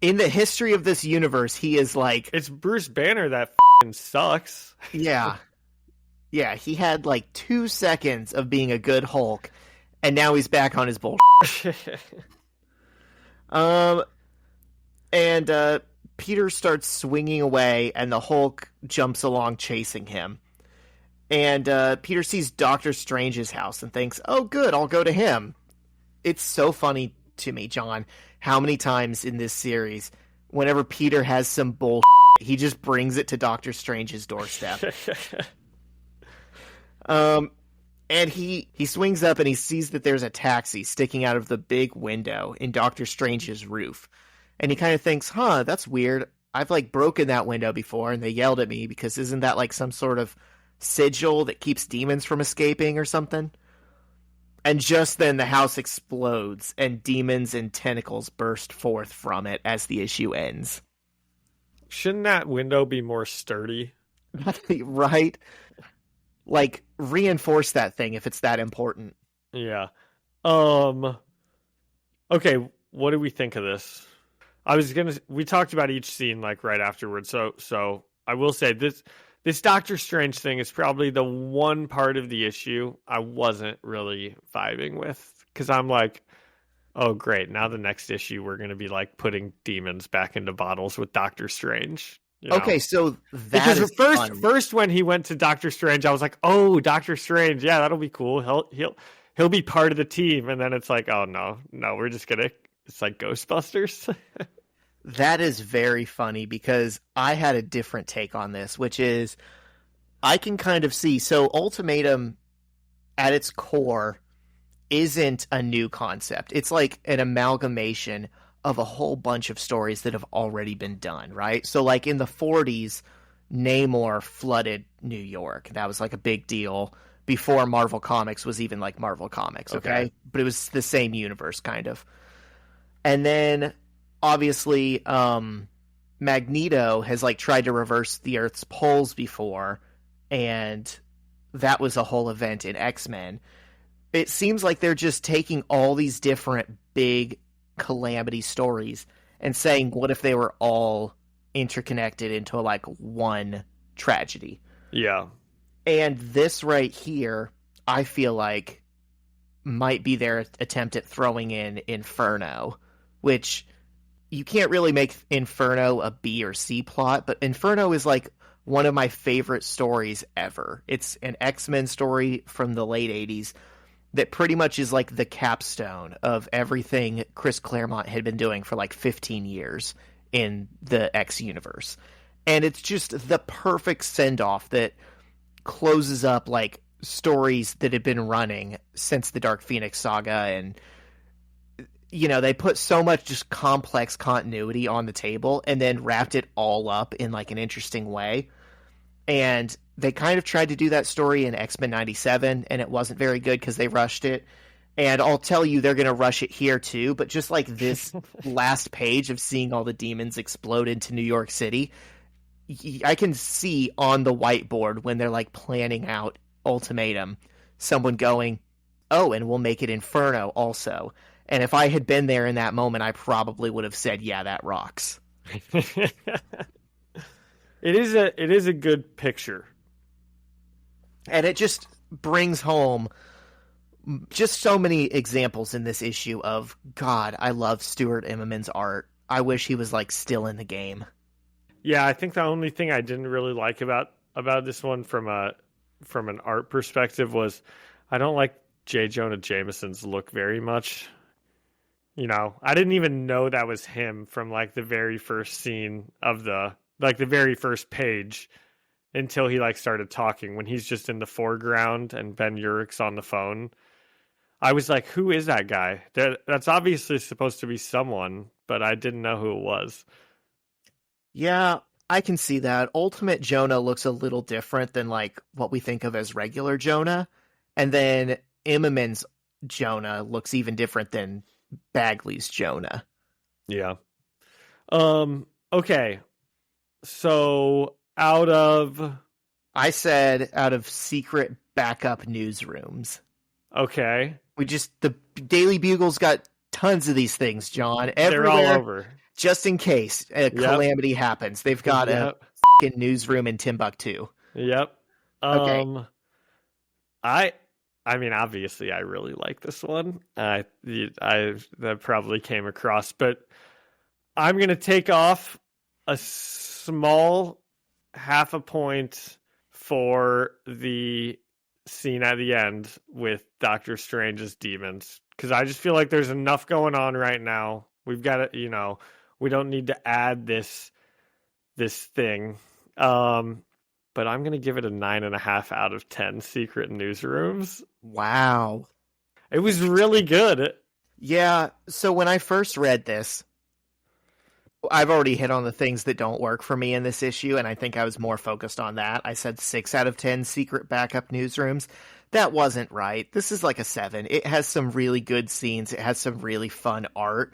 In the history of this universe, he is, like... It's Bruce Banner that sucks. Yeah. Yeah, he had, like, 2 seconds of being a good Hulk. And now he's back on his bullshit. And Peter starts swinging away, and the Hulk jumps along chasing him. And Peter sees Doctor Strange's house and thinks, "Oh, good, I'll go to him." It's so funny to me, John, how many times in this series, whenever Peter has some bullshit, he just brings it to Doctor Strange's doorstep. And he swings up and he sees that there's a taxi sticking out of the big window in Doctor Strange's roof. And he kind of thinks, that's weird. I've like broken that window before and they yelled at me because isn't that like some sort of sigil that keeps demons from escaping or something? And just then the house explodes and demons and tentacles burst forth from it as the issue ends. Shouldn't that window be more sturdy? Right? Like, reinforce that thing if it's that important. Yeah. Okay, what do we think of this? we talked about each scene like right afterwards. So I will say this Doctor Strange thing is probably the one part of the issue I wasn't really vibing with, because I'm like, oh great, now the next issue we're going to be like putting demons back into bottles with Doctor Strange. You know? Okay, so that because is first when he went to Doctor Strange, I was like, oh, Doctor Strange, yeah, that'll be cool. He'll be part of the team, and then it's like, oh no, we're just gonna. It's like Ghostbusters. That is very funny, because I had a different take on this, which is I can kind of see. So Ultimatum at its core isn't a new concept. It's like an amalgamation of a whole bunch of stories that have already been done, right? So like in the 40s, Namor flooded New York. That was like a big deal before Marvel Comics was even like Marvel Comics, okay? But it was the same universe, kind of. And then obviously, Magneto has like tried to reverse the Earth's poles before, and that was a whole event in X-Men. It seems like they're just taking all these different big calamity stories and saying, what if they were all interconnected into like one tragedy? Yeah. And this right here, I feel like might be their attempt at throwing in Inferno, which you can't really make Inferno a B or C plot, but Inferno is like one of my favorite stories ever. It's an X-Men story from the late 80s that pretty much is like the capstone of everything Chris Claremont had been doing for like 15 years in the X universe. And it's just the perfect send-off that closes up like stories that had been running since the Dark Phoenix saga, and you know, they put so much just complex continuity on the table and then wrapped it all up in like an interesting way. And they kind of tried to do that story in X-Men 97, and it wasn't very good because they rushed it. And I'll tell you, they're going to rush it here too. But just like this last page of seeing all the demons explode into New York City, I can see on the whiteboard when they're like planning out Ultimatum, someone going, oh, and we'll make it Inferno also. And if I had been there in that moment, I probably would have said, yeah, that rocks. It is a good picture. And it just brings home just so many examples in this issue of, God, I love Stuart Immonem's art. I wish he was like still in the game. Yeah, I think the only thing I didn't really like about this one from an art perspective was I don't like J. Jonah Jameson's look very much. You know, I didn't even know that was him from like the very first scene of the very first page until he like started talking, when he's just in the foreground and Ben Urich's on the phone. I was like, who is that guy? That's obviously supposed to be someone, but I didn't know who it was. Yeah, I can see that. Ultimate Jonah looks a little different than like what we think of as regular Jonah. And then Immonem's Jonah looks even different than Bagley's Jonah. Yeah. Okay. So I said out of secret backup newsrooms. Okay. The Daily Bugle's got tons of these things, John. Everywhere, they're all over. Just in case a calamity happens. They've got a fucking newsroom in Timbuktu. Yep. Okay. I mean, obviously, I really like this one. That probably came across, but I'm going to take off a small half a point for the scene at the end with Doctor Strange's demons, because I just feel like there's enough going on right now. We've got to, you know, we don't need to add this thing. But I'm going to give it a 9.5 out of 10 secret newsrooms. Wow. It was really good. Yeah, so when I first read this, I've already hit on the things that don't work for me in this issue, and I think I was more focused on that. I said 6 out of 10 secret backup newsrooms. That wasn't right. This is like a 7. It has some really good scenes. It has some really fun art.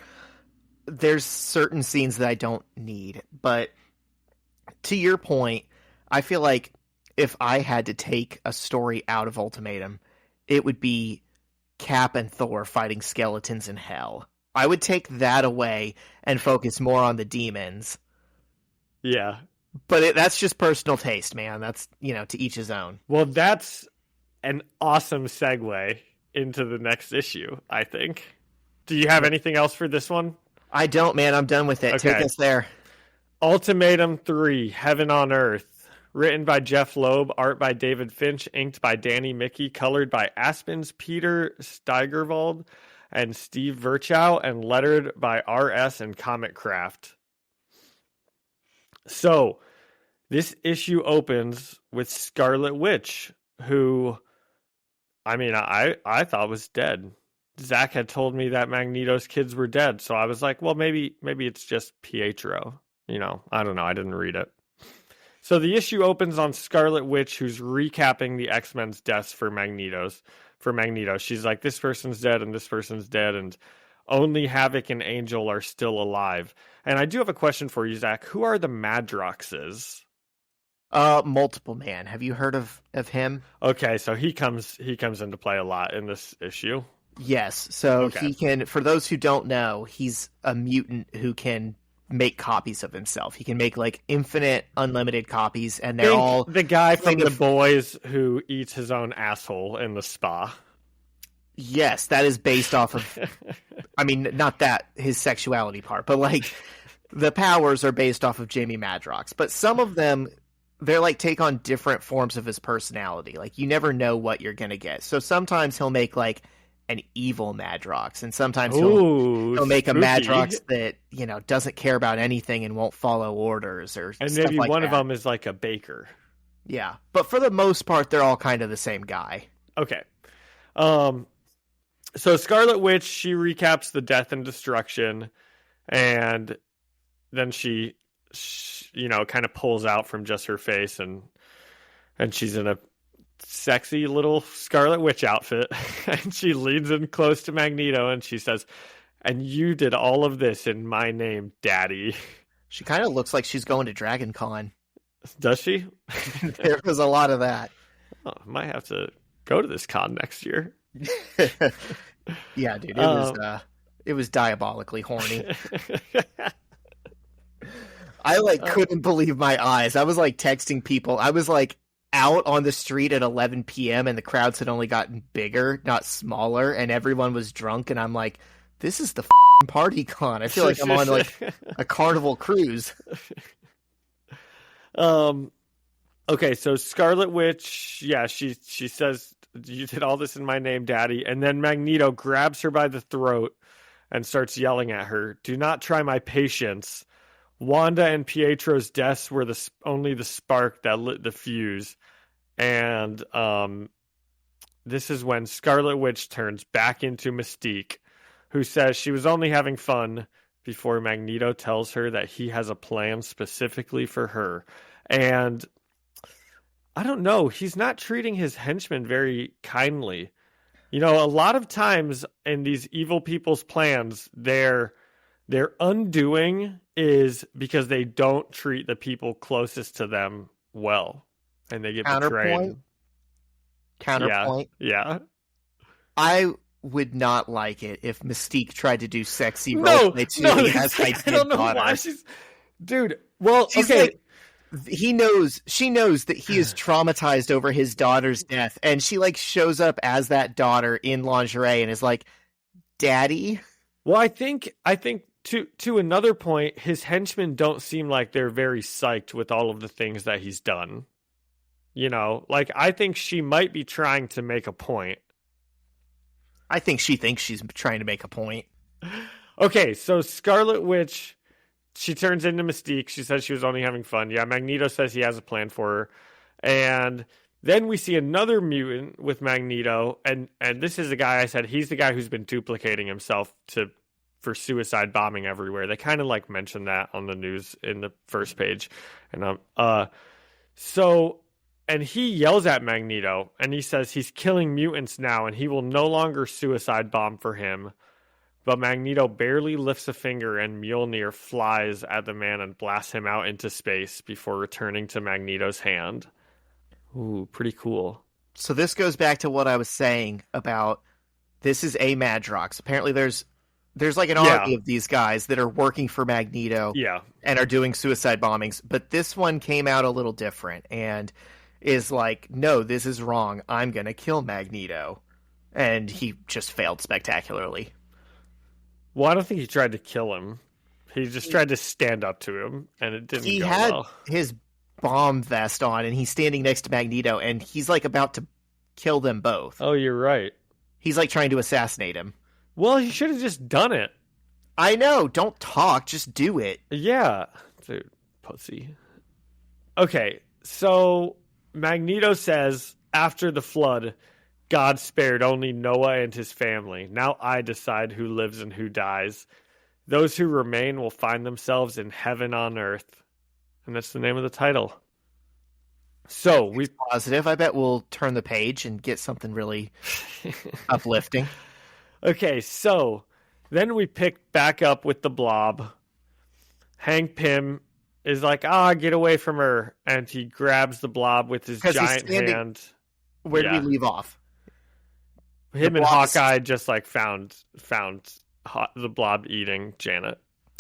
There's certain scenes that I don't need, but to your point, I feel like if I had to take a story out of Ultimatum, it would be Cap and Thor fighting skeletons in hell. I would take that away and focus more on the demons. Yeah. But that's just personal taste, man. That's, to each his own. Well, that's an awesome segue into the next issue, I think. Do you have anything else for this one? I don't, man. I'm done with it. Okay. Take us there. Ultimatum 3, Heaven on Earth. Written by Jeff Loeb, art by David Finch, inked by Danny Mickey, colored by Aspens Peter Steigerwald and Steve Virchow, and lettered by RS and Comic Craft. So, this issue opens with Scarlet Witch, who, I thought was dead. Zach had told me that Magneto's kids were dead, so I was like, well, maybe it's just Pietro. I don't know. I didn't read it. So the issue opens on Scarlet Witch, who's recapping the X-Men's deaths for Magneto. She's like, this person's dead and this person's dead, and only Havoc and Angel are still alive. And I do have a question for you, Zach. Who are the Madroxes? Multiple Man. Have you heard of him? Okay, so he comes into play a lot in this issue. Yes. So Okay. He can, for those who don't know, he's a mutant who can make copies of himself. He can make like infinite, unlimited copies, and they're all the guy from kind The of- Boys who eats his own asshole in the spa. Yes, that is based off of, not that, his sexuality part, but like the powers are based off of Jamie Madrox. But some of them, they're like take on different forms of his personality. Like you never know what you're going to get. So sometimes he'll make like an evil Madrox, and sometimes he'll make a spooky. Madrox that, doesn't care about anything and won't follow orders or And stuff maybe like one that. of them is like a baker. Yeah. But for the most part, they're all kind of the same guy. Okay. So Scarlet Witch, she recaps the death and destruction, and then she kind of pulls out from just her face, and she's in a sexy little Scarlet Witch outfit, and she leans in close to Magneto, and she says, "And you did all of this in my name, Daddy." She kind of looks like she's going to Dragon Con. Does she? There was a lot of that. Oh, I might have to go to this con next year. Yeah, dude, it was diabolically horny. I couldn't believe my eyes. I was like texting people. I was like out on the street at 11 p.m. and the crowds had only gotten bigger, not smaller, and everyone was drunk. And I'm like, this is the party con. I feel like I'm on like a Carnival cruise. Okay, so Scarlet Witch, yeah, she says, "You did all this in my name, Daddy." And then Magneto grabs her by the throat and starts yelling at her, "Do not try my patience. Wanda and Pietro's deaths were only the spark that lit the fuse." And this is when Scarlet Witch turns back into Mystique, who says she was only having fun, before Magneto tells her that he has a plan specifically for her. And I don't know, he's not treating his henchmen very kindly. A lot of times in these evil people's plans, their undoing is because they don't treat the people closest to them well, and they get betrayed. Counterpoint. Yeah. I would not like it if Mystique tried to do sexy No, roleplay too. no, He has my I dead don't know daughter. why she's... Dude, well, She's okay. like, she knows that he is traumatized over his daughter's death, and she like shows up as that daughter in lingerie and is like, "Daddy." Well, I think to another point, his henchmen don't seem like they're very psyched with all of the things that he's done. I think she might be trying to make a point. I think she thinks she's trying to make a point. Okay, so Scarlet Witch, she turns into Mystique. She says she was only having fun. Yeah, Magneto says he has a plan for her. And then we see another mutant with Magneto, and this is the guy I said, he's the guy who's been duplicating himself for suicide bombing everywhere. They kind of like mentioned that on the news in the first page. And and he yells at Magneto, and he says he's killing mutants now, and he will no longer suicide bomb for him. But Magneto barely lifts a finger, and Mjolnir flies at the man and blasts him out into space before returning to Magneto's hand. Ooh, pretty cool. So this goes back to what I was saying about this is a Madrox. Apparently there's There's like an army of these guys that are working for Magneto and are doing suicide bombings. But this one came out a little different and is like, no, this is wrong. I'm going to kill Magneto. And he just failed spectacularly. Well, I don't think he tried to kill him. He just tried to stand up to him, and it didn't go well. He had his bomb vest on, and he's standing next to Magneto, and he's like about to kill them both. Oh, you're right. He's like trying to assassinate him. Well, he should have just done it. I know. Don't talk. Just do it. Yeah. Dude, pussy. Okay, so Magneto says, after the flood, God spared only Noah and his family. Now I decide who lives and who dies. Those who remain will find themselves in heaven on earth. And that's the name of the title. So we positive. I bet we'll turn the page and get something really uplifting. Okay, so then we pick back up with the Blob. Hank Pym is like, get away from her. And he grabs the Blob with his giant hand. Where did we leave off? Him and Hawkeye just like found the Blob eating Janet.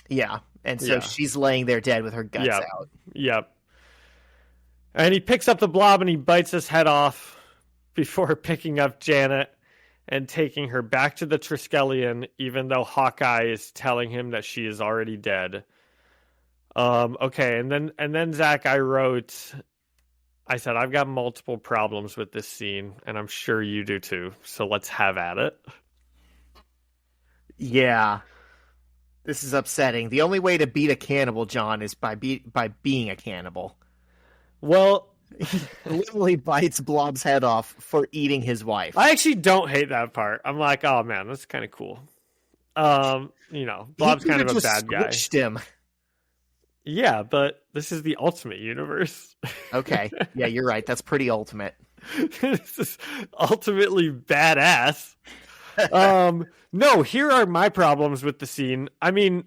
Yeah, and so she's laying there dead with her guts out. Yep. And he picks up the Blob and he bites his head off before picking up Janet and taking her back to the Triskelion, even though Hawkeye is telling him that she is already dead. Okay, and then Zach, I said, I've got multiple problems with this scene, and I'm sure you do too. So let's have at it. Yeah. This is upsetting. The only way to beat a cannibal, John, is by being a cannibal. Well, he literally bites Blob's head off for eating his wife. I actually don't hate that part. I'm like, oh man, that's kind of cool. Blob's kind of a bad guy. Him. Yeah, but this is the Ultimate Universe. Okay. Yeah, you're right. That's pretty ultimate. This is ultimately badass. No, here are my problems with the scene. I mean,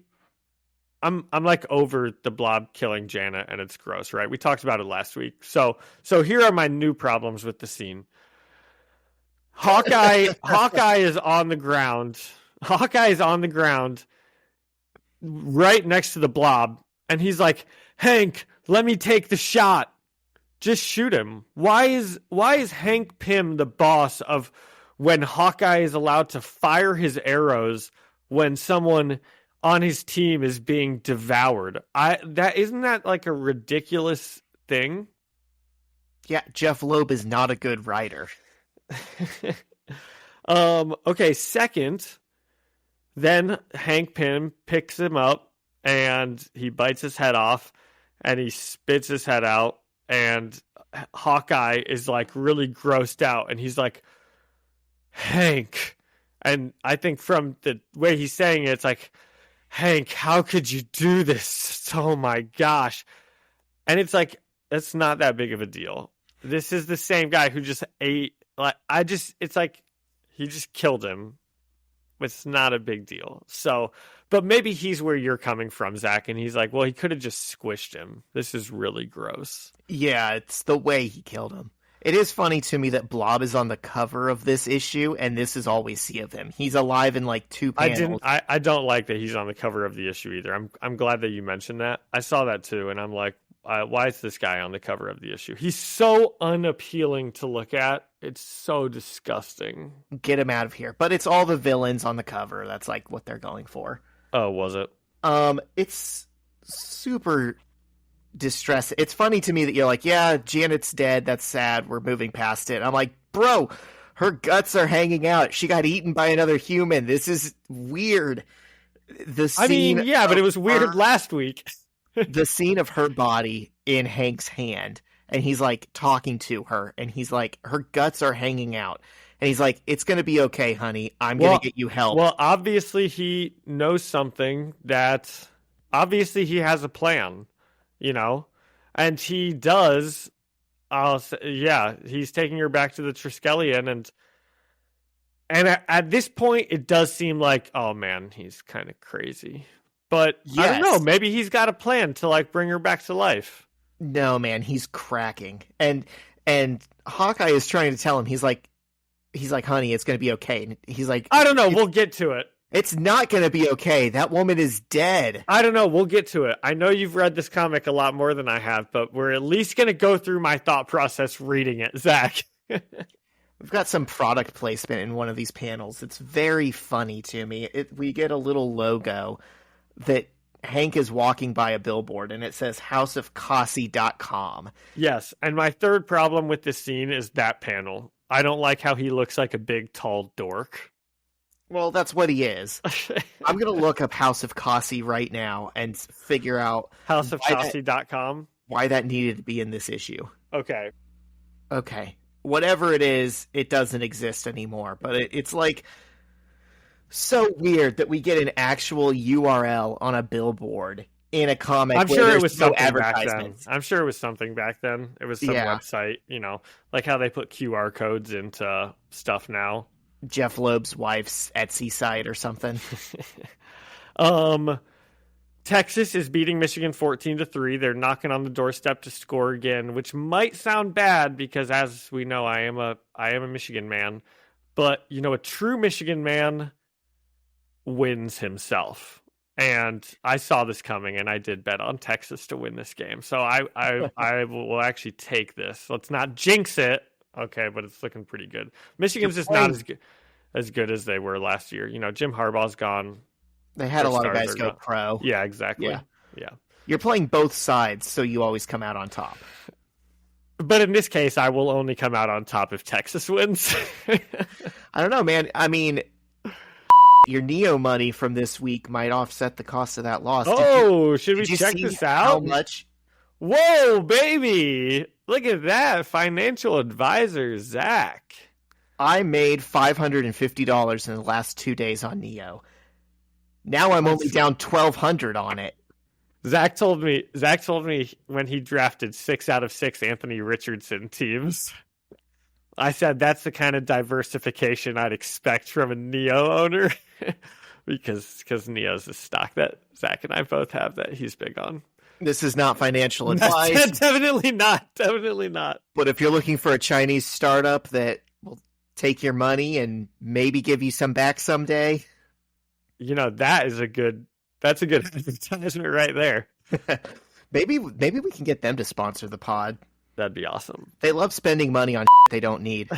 I'm like over the Blob killing Janet, and it's gross, right? We talked about it last week. So here are my new problems with the scene. Hawkeye is on the ground. Hawkeye is on the ground right next to the Blob. And he's like, Hank, let me take the shot. Just shoot him. Why is Hank Pym the boss of when Hawkeye is allowed to fire his arrows when someone on his team is being devoured? Isn't that like a ridiculous thing? Yeah, Jeff Loeb is not a good writer. Okay, second, then Hank Pym picks him up and he bites his head off and he spits his head out, and Hawkeye is like really grossed out and he's like, Hank. And I think from the way he's saying it, it's like, Hank, how could you do this? Oh my gosh. And it's like, that's not that big of a deal. This is the same guy who just ate, it's like he just killed him. It's not a big deal. So, but maybe he's where you're coming from, Zach, and he's like, well, he could have just squished him. This is really gross. Yeah, it's the way he killed him. It is funny to me that Blob is on the cover of this issue, and this is all we see of him. He's alive in like 2 panels. I don't like that he's on the cover of the issue either. I'm glad that you mentioned that. I saw that too, and I'm like, why is this guy on the cover of the issue? He's so unappealing to look at. It's so disgusting. Get him out of here. But it's all the villains on the cover. That's like what they're going for. Oh, was it? It's super distressing. It's funny to me that you're like, yeah, Janet's dead. That's sad. We're moving past it. I'm like, bro, her guts are hanging out. She got eaten by another human. This is weird. But it was weird last week. The scene of her body in Hank's hand, and he's like talking to her, and he's like, her guts are hanging out. And he's like, it's going to be okay, honey. I'm going to get you help. Well, obviously he knows something obviously he has a plan, and he does. He's taking her back to the Triskelion, and at this point it does seem like, oh man, he's kind of crazy. But yes. I don't know, maybe he's got a plan to like bring her back to life. No, man, he's cracking. And Hawkeye is trying to tell him, he's like, honey, it's going to be okay. And he's like, I don't know, we'll get to it. It's not going to be okay. That woman is dead. I don't know. We'll get to it. I know you've read this comic a lot more than I have, but we're at least going to go through my thought process reading it, Zach. We've got some product placement in one of these panels. It's very funny to me. We get a little logo that Hank is walking by a billboard, and it says houseofcossie.com. Yes, and my third problem with this scene is that panel. I don't like how he looks like a big, tall dork. Well, that's what he is. I'm going to look up House of Cossie right now and figure out houseofcossie.com. Why that needed to be in this issue. Okay. Whatever it is, it doesn't exist anymore. But it's like so weird that we get an actual URL on a billboard in a comic. I'm sure it was no something back then. I'm sure it was something back then. It was some website, like how they put QR codes into stuff now. Jeff Loeb's wife's Etsy site or something. Texas is beating Michigan 14-3. They're knocking on the doorstep to score again, which might sound bad because, as we know, I am a Michigan man. But a true Michigan man wins himself. And I saw this coming, and I did bet on Texas to win this game. So I will actually take this. Let's not jinx it. Okay, but it's looking pretty good. Michigan's just not as good as they were last year. Jim Harbaugh's gone. They had a lot of guys go pro. Yeah, exactly. Yeah. You're playing both sides, so you always come out on top. But in this case, I will only come out on top if Texas wins. I don't know, man. I mean, your Neo money from this week might offset the cost of that loss. Should we check this out? How much? Whoa, baby. Look at that. Financial advisor, Zach. I made $550 in the last 2 days on Neo. Now I'm only down $1,200 on it. Zach told me when he drafted 6 out of 6 Anthony Richardson teams. I said that's the kind of diversification I'd expect from a Neo owner because Neo's a stock that Zach and I both have that he's big on. This is not financial advice. Definitely not. But if you're looking for a Chinese startup that will take your money and maybe give you some back someday, that's a good advertisement right there. Maybe we can get them to sponsor the pod. That'd be awesome. They love spending money on they don't need.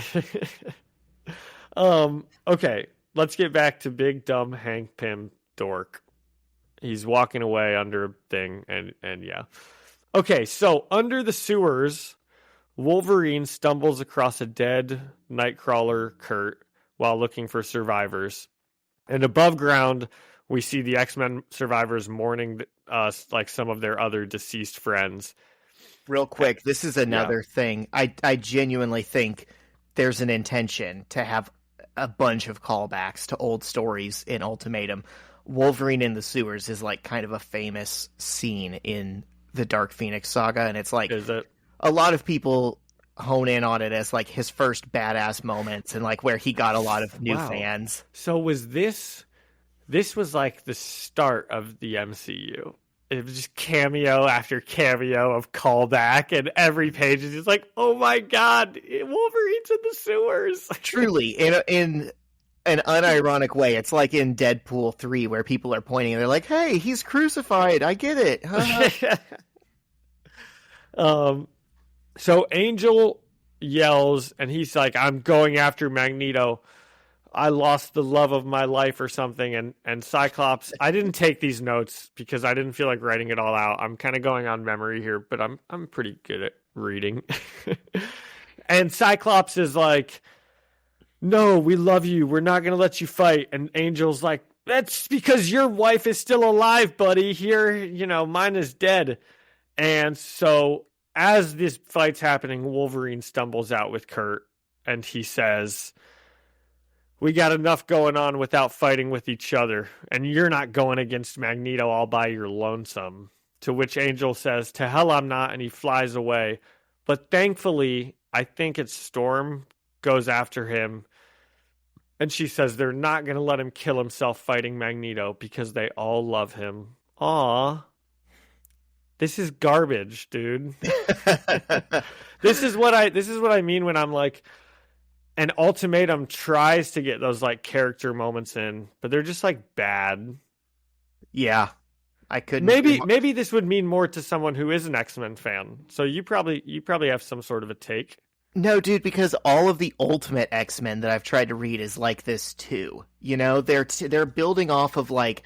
Okay, let's get back to big dumb Hank Pym dork. He's walking away under a thing, and yeah. Okay, so under the sewers, Wolverine stumbles across a dead Nightcrawler Kurt while looking for survivors. And above ground, we see the X-Men survivors mourning like some of their other deceased friends. Real quick, this is another thing. I genuinely think there's an intention to have a bunch of callbacks to old stories in Ultimatum. Wolverine in the sewers is like kind of a famous scene in the Dark Phoenix saga, and it's like is it? A lot of people hone in on it as like his first badass moments and like where he got a lot of new fans. So was this was like the start of the MCU. It was just cameo after cameo of callback, and every page is just like, oh my god, Wolverine's in the sewers. Truly, in an unironic way. It's like in Deadpool 3 where people are pointing and they're like, hey, he's crucified. I get it. So Angel yells and he's like, I'm going after Magneto. I lost the love of my life or something. And Cyclops, I didn't take these notes because I didn't feel like writing it all out. I'm kind of going on memory here, but I'm pretty good at reading. And Cyclops is like, no, we love you. We're not going to let you fight. And Angel's like, that's because your wife is still alive, buddy. Here, mine is dead. And so as this fight's happening, Wolverine stumbles out with Kurt and he says, we got enough going on without fighting with each other. And you're not going against Magneto all by your lonesome. To which Angel says, to hell I'm not. And he flies away. But thankfully, I think it's Storm goes after him, and she says they're not going to let him kill himself fighting Magneto because they all love him. Aw. This is garbage, dude. This is what I mean when I'm like, And Ultimatum tries to get those like character moments in, but they're just like bad. Yeah. I couldn't. Maybe this would mean more to someone who is an X-Men fan. So you probably have some sort of a take. No, dude, because all of the Ultimate X-Men that I've tried to read is like this too. You know, they're building off of like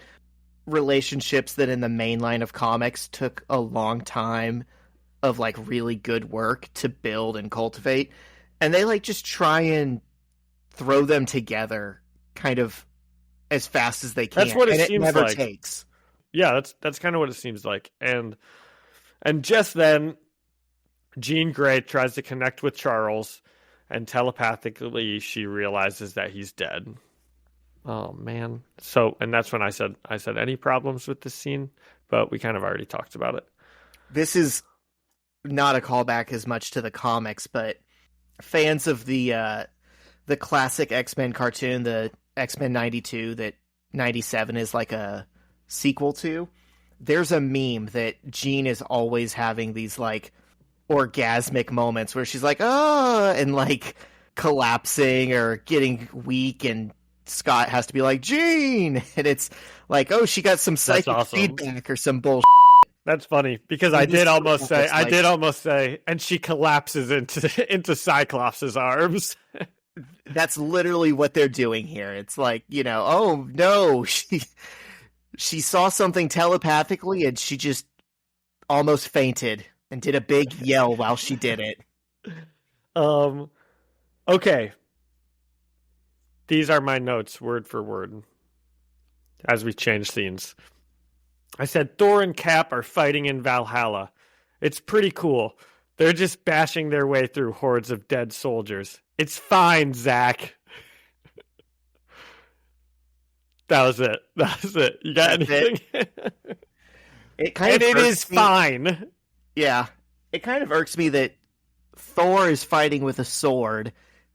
relationships that in the main line of comics took a long time of like really good work to build and cultivate, and they like just try and throw them together kind of as fast as they can. That's what it seems never like. takes. Yeah, that's kind of what it seems like. And just then Jean Grey tries to connect with Charles, and telepathically she realizes that he's dead. Oh man. So, and that's when I said any problems with this scene, but we kind of already talked about it. This is not a callback as much to the comics, but fans of the classic X-Men cartoon, the X-Men 92 that 97 is like a sequel to, there's a meme that Jean is always having these like orgasmic moments where she's like, oh, and like collapsing or getting weak, and Scott has to be like, Jean, and it's like, oh, she got some psychic feedback or some bullshit. That's funny because I did almost say, and she collapses into Cyclops' arms. That's literally what they're doing here. It's like, you know, oh no, she saw something telepathically and she just almost fainted and did a big yell while she did it. Okay. These are my notes, word for word, as we change scenes. I said Thor and Cap are fighting in Valhalla. It's pretty cool. They're just bashing their way through hordes of dead soldiers. It's fine, Zach. That was it. You got anything? It is fine. Yeah. It kind of irks me that Thor is fighting with a sword,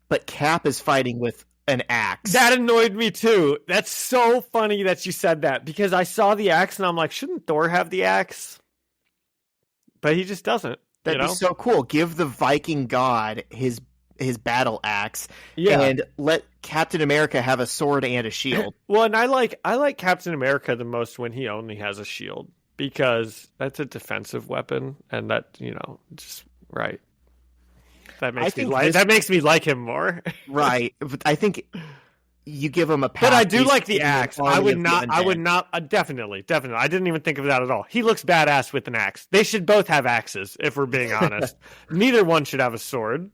but Cap is fighting with an axe. That annoyed me too. That's so funny that you said that, because I saw the axe and I'm like, shouldn't Thor have the axe? But he just doesn't. That'd be so cool. Give the Viking god his battle axe, and let Captain America have a sword and a shield. Well, and I like Captain America the most when he only has a shield, because that's a defensive weapon, and that, you know, just right. That makes me like him more. Right. I think you give him a pass. But I do like the axe. I would not definitely. I didn't even think of that at all. He looks badass with an axe. They should both have axes, if we're being honest. Neither one should have a sword.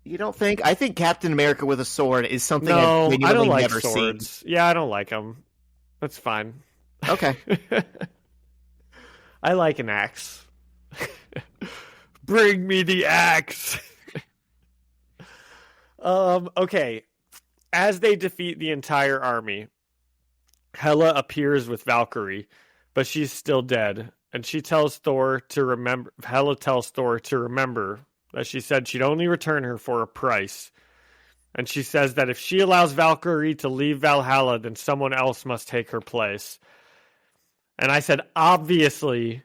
You don't think? I think Captain America with a sword is something I've genuinely don't like never swords. seen. Yeah, I don't like them. That's fine. Okay. I like an axe. Bring me the axe. Okay. As they defeat the entire army, Hela appears with Valkyrie, but she's still dead. And Hela tells Thor to remember that she said she'd only return her for a price. And she says that if she allows Valkyrie to leave Valhalla, then someone else must take her place. And I said, obviously,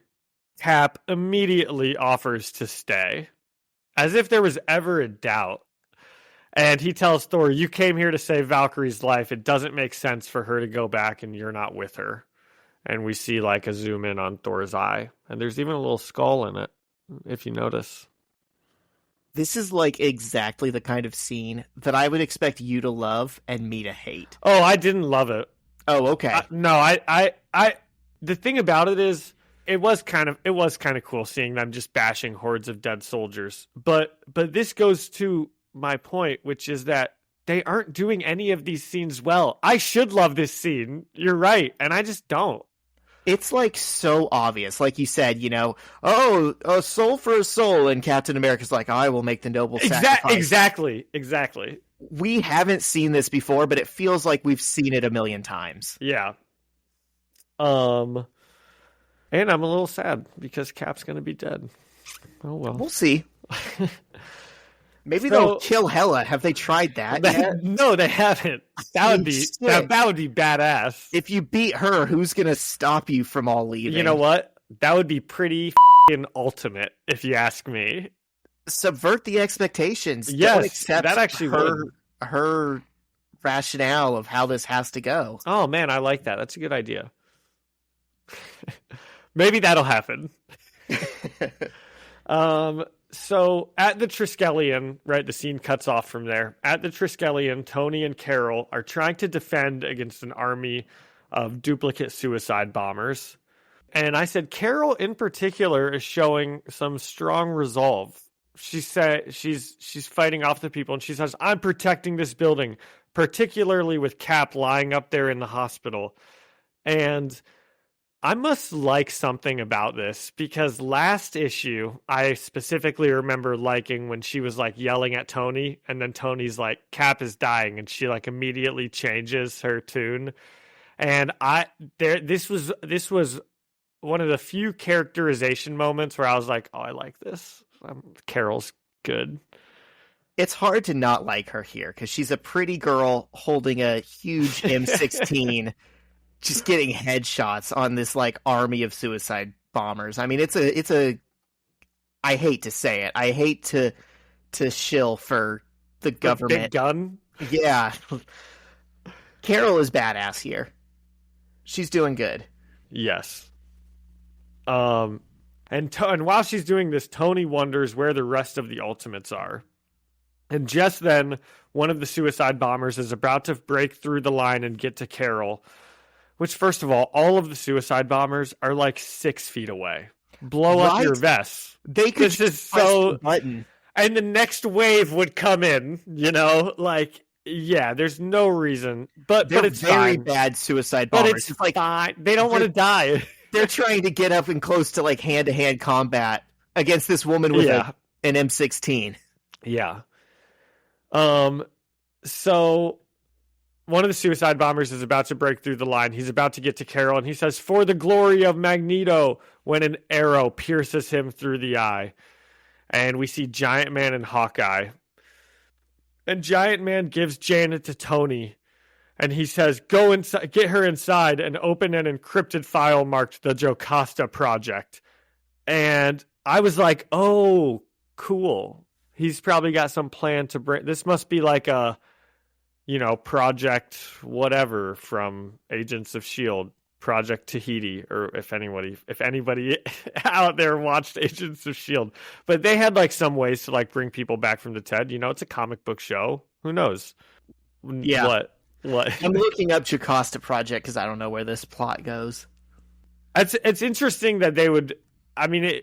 Cap immediately offers to stay, as if there was ever a doubt. And he tells Thor, you came here to save Valkyrie's life. It doesn't make sense for her to go back and you're not with her. And we see like a zoom in on Thor's eye. And there's even a little skull in it, if you notice. This is like exactly the kind of scene that I would expect you to love and me to hate. Oh, I didn't love it. Oh, okay. The thing about it is, it was kind of cool seeing them just bashing hordes of dead soldiers. But this goes to my point, which is that they aren't doing any of these scenes well. I should love this scene. You're right. And I just don't. It's like so obvious. Like you said, you know, oh, a soul for a soul. And Captain America's like, I will make the noble sacrifice. Exactly. We haven't seen this before, but it feels like we've seen it a million times. Yeah. And I'm a little sad because Cap's going to be dead. Oh, well. We'll see. Maybe they'll kill Hela. Have they tried that yet? No, they haven't. That would be badass. If you beat her, who's going to stop you from all leaving? You know what? That would be pretty ultimate, if you ask me. subvert the expectations. Don't Yes, accept that actually would. her rationale of how this has to go. Oh man, I like that. That's a good idea. Maybe that'll happen. So at the Triskelion, right, the scene cuts off from there. At the Triskelion, Tony and Carol are trying to defend against an army of duplicate suicide bombers. And I said Carol in particular is showing some strong resolve. She said she's fighting off the people, and she says, "I'm protecting this building, particularly with Cap lying up there in the hospital." And I must like something about this, because last issue, I specifically remember liking when she was like yelling at Tony, and then Tony's like, "Cap is dying," and she like immediately changes her tune. And this was one of the few characterization moments where I was like, "Oh, I like this. Carol's good." It's hard to not like her here because she's a pretty girl holding a huge M16. Just getting headshots on this like army of suicide bombers. I mean, it's a. I hate to say it. I hate to shill for the government. Big gun. Yeah, Carol is badass here. She's doing good. Yes. And while she's doing this, Tony wonders where the rest of the Ultimates are. And just then, one of the suicide bombers is about to break through the line and get to Carol. Which, first of all of the suicide bombers are like 6 feet away. Blow up your vests. They could just press the button. And the next wave would come in, like, yeah, there's no reason. But it's very fine. Bad suicide bombers. But it's like, fine. They don't want to die. They're trying to get up and close to like hand-to-hand combat against this woman with an M16. Yeah. So one of the suicide bombers is about to break through the line. He's about to get to Carol, and he says, "For the glory of Magneto," when an arrow pierces him through the eye. And we see Giant Man and Hawkeye. And Giant Man gives Janet to Tony, and he says, "Go inside, get her inside, and open an encrypted file marked the Jocasta Project." And I was like, oh, cool. He's probably got some plan to bring... This must be like a... Project whatever from Agents of S.H.I.E.L.D., Project Tahiti, or if anybody out there watched Agents of S.H.I.E.L.D. But they had like some ways to like bring people back from the dead. It's a comic book show. Who knows? Yeah. What? I'm looking up Jocasta Project because I don't know where this plot goes. It's interesting that they would... I mean,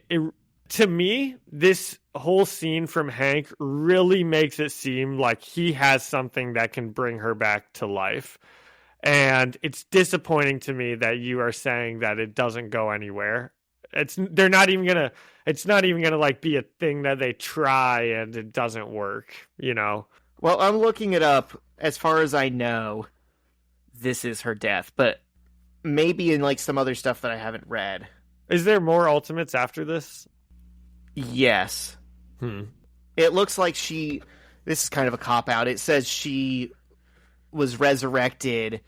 to me, this whole scene from Hank really makes it seem like he has something that can bring her back to life. And it's disappointing to me that you are saying that it doesn't go anywhere. It's not even gonna like be a thing that they try and it doesn't work, Well, I'm looking it up. As far as I know, this is her death, but maybe in like some other stuff that I haven't read. Is there more Ultimates after this? Yes. It looks like this is kind of a cop-out. It says she was resurrected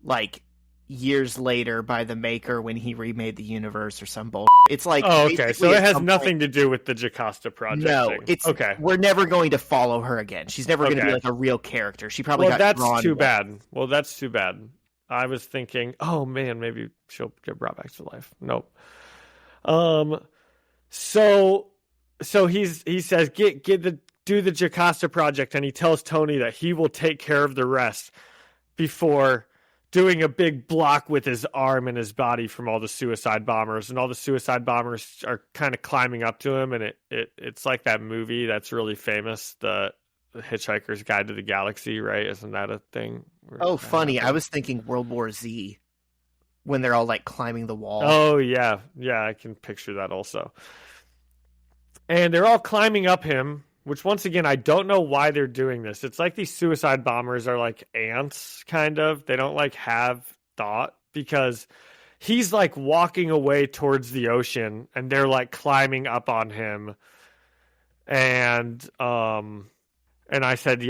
like years later by the Maker when he remade the universe or some bull. It's like... Oh, okay. So it has nothing to do with the Jocasta Project thing. It's... Okay. We're never going to follow her again. She's never going to be like a real character. She probably got drawn... Well, that's too bad. I was thinking, oh man, maybe she'll get brought back to life. Nope. So he says, do the Jocasta Project, and he tells Tony that he will take care of the rest before doing a big block with his arm and his body from all the suicide bombers, and all the suicide bombers are kind of climbing up to him, and it's like that movie that's really famous, the Hitchhiker's Guide to the Galaxy, right? Isn't that a thing? Oh, funny. I was thinking World War Z when they're all like climbing the wall. Oh, yeah. Yeah, I can picture that also. And they're all climbing up him, which once again, I don't know why they're doing this. It's like these suicide bombers are like ants, kind of. They don't like have thought, because he's like walking away towards the ocean and they're like climbing up on him. And I said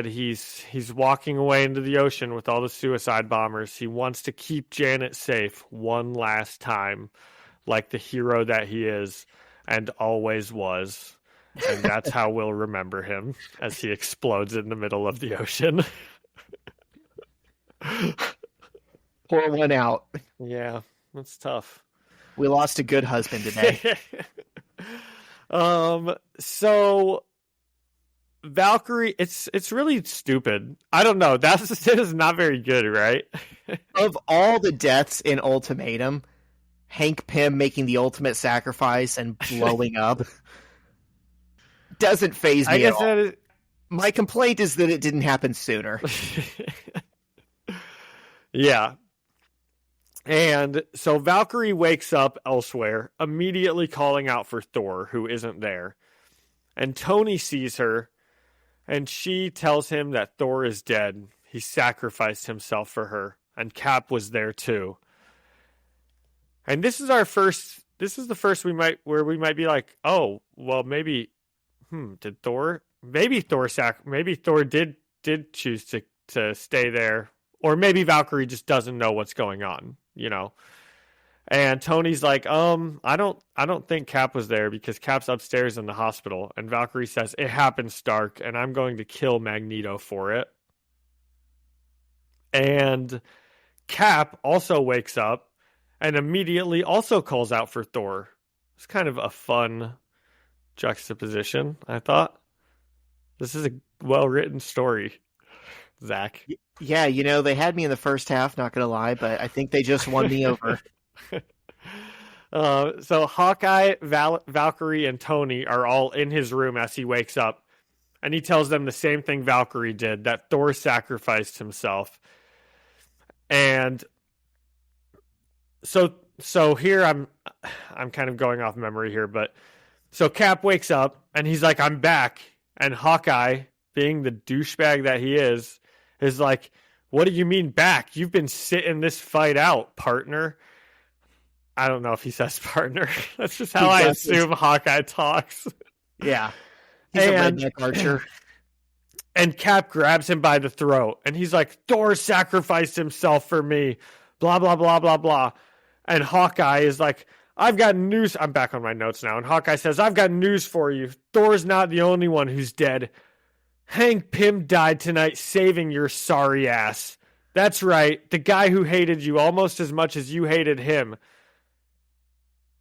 he's walking away into the ocean with all the suicide bombers. He wants to keep Janet safe one last time, like the hero that he is and always was. And that's how we'll remember him, as he explodes in the middle of the ocean. Pour one out. Yeah, that's tough. We lost a good husband today. So Valkyrie, it's really stupid. I don't know. That is not very good, right? Of all the deaths in Ultimatum, Hank Pym making the ultimate sacrifice and blowing up doesn't faze me I guess at all. My complaint is that it didn't happen sooner. Yeah. And so Valkyrie wakes up elsewhere, immediately calling out for Thor, who isn't there. And Tony sees her, and she tells him that Thor is dead. He sacrificed himself for her, and Cap was there too. And this is the first where we might be like, oh, well, maybe, did Thor, maybe Thor did choose to stay there, or maybe Valkyrie just doesn't know what's going on, you know? And Tony's like, I don't think Cap was there because Cap's upstairs in the hospital. And Valkyrie says, it happened, Stark, and I'm going to kill Magneto for it. And Cap also wakes up and immediately also calls out for Thor. It's kind of a fun juxtaposition, I thought. This is a well-written story, Zach. Yeah, you know, they had me in the first half, not going to lie, but I think they just won me over. So Hawkeye, Valkyrie, and Tony are all in his room as he wakes up, and he tells them the same thing Valkyrie did, that Thor sacrificed himself. And so here I'm kind of going off memory here, but so Cap wakes up and he's like, I'm back. And Hawkeye, being the douchebag that he is like, what do you mean back? You've been sitting this fight out, partner. I don't know if he says partner. That's just how I assume Hawkeye talks. Yeah. He's a redneck archer. And Cap grabs him by the throat. And he's like, Thor sacrificed himself for me. Blah, blah, blah, blah, blah. And Hawkeye is like, I've got news. I'm back on my notes now. And Hawkeye says, I've got news for you. Thor's not the only one who's dead. Hank Pym died tonight saving your sorry ass. That's right. The guy who hated you almost as much as you hated him.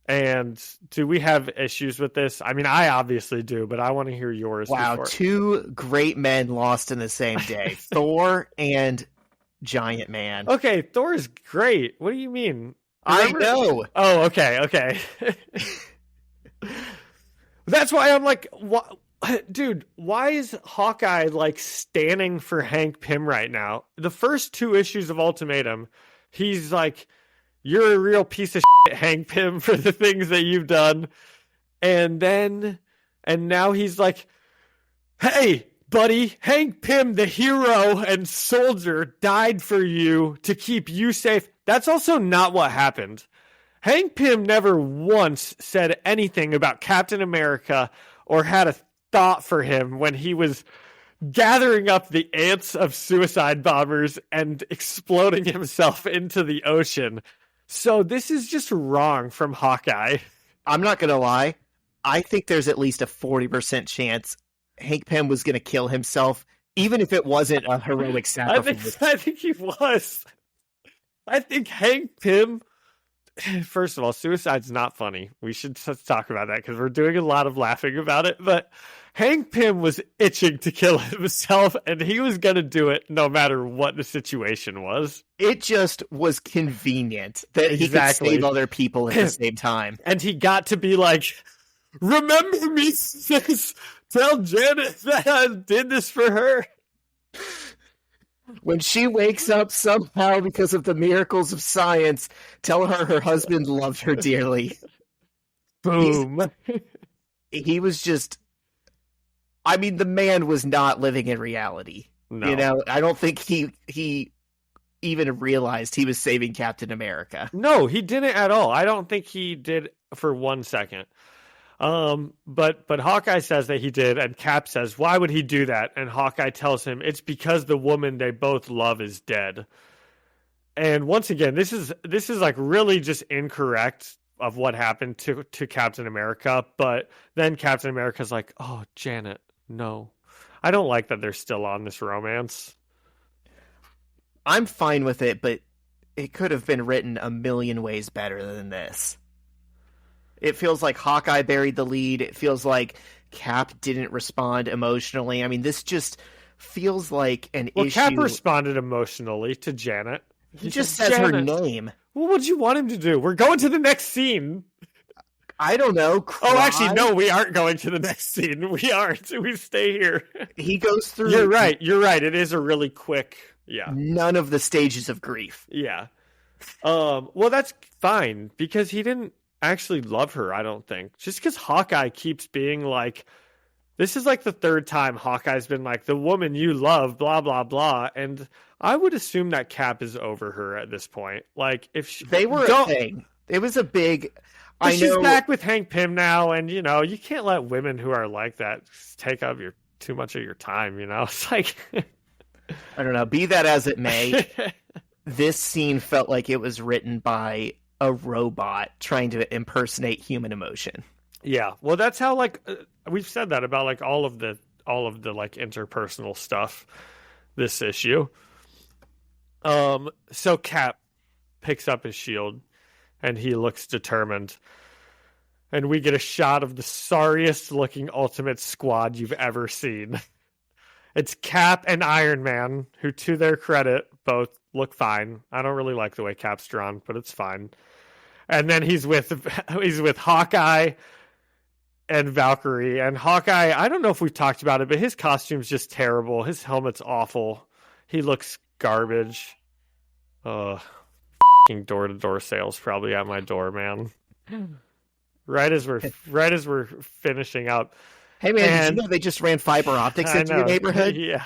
And do we have issues with this? I mean, I obviously do, but I want to hear yours. Wow, before. Two great men lost in the same day. Thor and Giant Man. Okay, Thor is great. What do you mean? Remember? I know. Oh, okay. That's why I'm like, dude, why is Hawkeye like standing for Hank Pym right now? The first two issues of Ultimatum, he's like, you're a real piece of shit, Hank Pym, for the things that you've done. And now he's like, hey, buddy, Hank Pym, the hero and soldier, died for you to keep you safe. That's also not what happened. Hank Pym never once said anything about Captain America or had a thought for him when he was gathering up the ants of suicide bombers and exploding himself into the ocean. So this is just wrong from Hawkeye. I'm not going to lie. I think there's at least a 40% chance Hank Pym was going to kill himself, even if it wasn't a heroic sacrifice. I think he was. I think Hank Pym, first of all, suicide's not funny. We should talk about that because we're doing a lot of laughing about it. But Hank Pym was itching to kill himself, and he was going to do it no matter what the situation was. It just was convenient that he could save other people at the same time. And he got to be like, remember me, sis. Tell Janet that I did this for her. When she wakes up somehow because of the miracles of science, tell her husband loved her dearly. Boom. He was just... I mean, the man was not living in reality. No. You know, I don't think he even realized he was saving Captain America. No, he didn't at all. I don't think he did for 1 second. But Hawkeye says that he did, and Cap says, why would he do that? And Hawkeye tells him it's because the woman they both love is dead. And once again, this is like really just incorrect what happened to Captain America. But then Captain America's like, oh, Janet, no. I don't like that they're still on this romance. I'm fine with it, but it could have been written a million ways better than this. It feels like Hawkeye buried the lead. It feels like Cap didn't respond emotionally. I mean, this just feels like an issue. Cap responded emotionally to Janet. He just says her name. Well, what'd you want him to do? We're going to the next scene. I don't know. Cry? Oh, actually, no, we aren't going to the next scene. We aren't. We stay here. He goes through... You're right. It is a really quick... Yeah. None of the stages of grief. Yeah. Well, that's fine, because he didn't actually love her, I don't think. Just because Hawkeye keeps being like... This is like the third time Hawkeye's been like, the woman you love, blah, blah, blah. And I would assume that Cap is over her at this point. Like, if she... They were a thing. It was a big... But she's back with Hank Pym now, and, you know, you can't let women who are like that take up too much of your time, you know? It's like... I don't know. Be that as it may, this scene felt like it was written by a robot trying to impersonate human emotion. Yeah. Well, that's how, like, we've said that about, like, all of the like, interpersonal stuff this issue. So Cap picks up his shield, and he looks determined. And we get a shot of the sorriest looking Ultimate Squad you've ever seen. It's Cap and Iron Man, who, to their credit, both look fine. I don't really like the way Cap's drawn, but it's fine. And then he's with Hawkeye and Valkyrie. And Hawkeye, I don't know if we've talked about it, but his costume's just terrible. His helmet's awful. He looks garbage. Door-to-door sales probably at my door, man. Right as we're finishing up. Hey man, did you know they just ran fiber optics into your neighborhood? Yeah.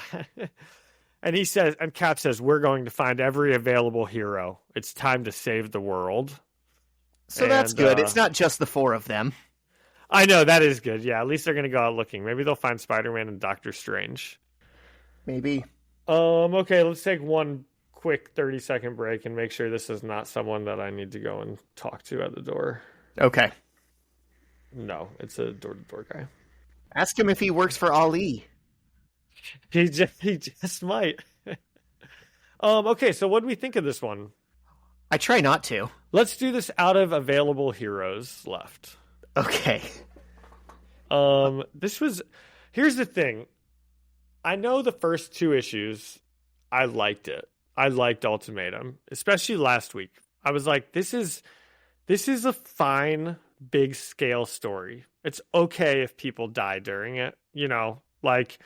And Cap says, we're going to find every available hero. It's time to save the world. So that's good. It's not just the four of them. I know, that is good. Yeah, at least they're going to go out looking. Maybe they'll find Spider-Man and Doctor Strange. Maybe. Okay, let's take one quick 30-second break and make sure this is not someone that I need to go and talk to at the door. Okay. No, it's a door-to-door guy. Ask him if he works for Ali. He just might. Okay, so what do we think of this one? I try not to. Let's do this out of available heroes left. Okay. Here's the thing. I know the first two issues, I liked it. I liked Ultimatum, especially last week. I was like, this is a fine, big scale story. It's okay if people die during it, you know, like,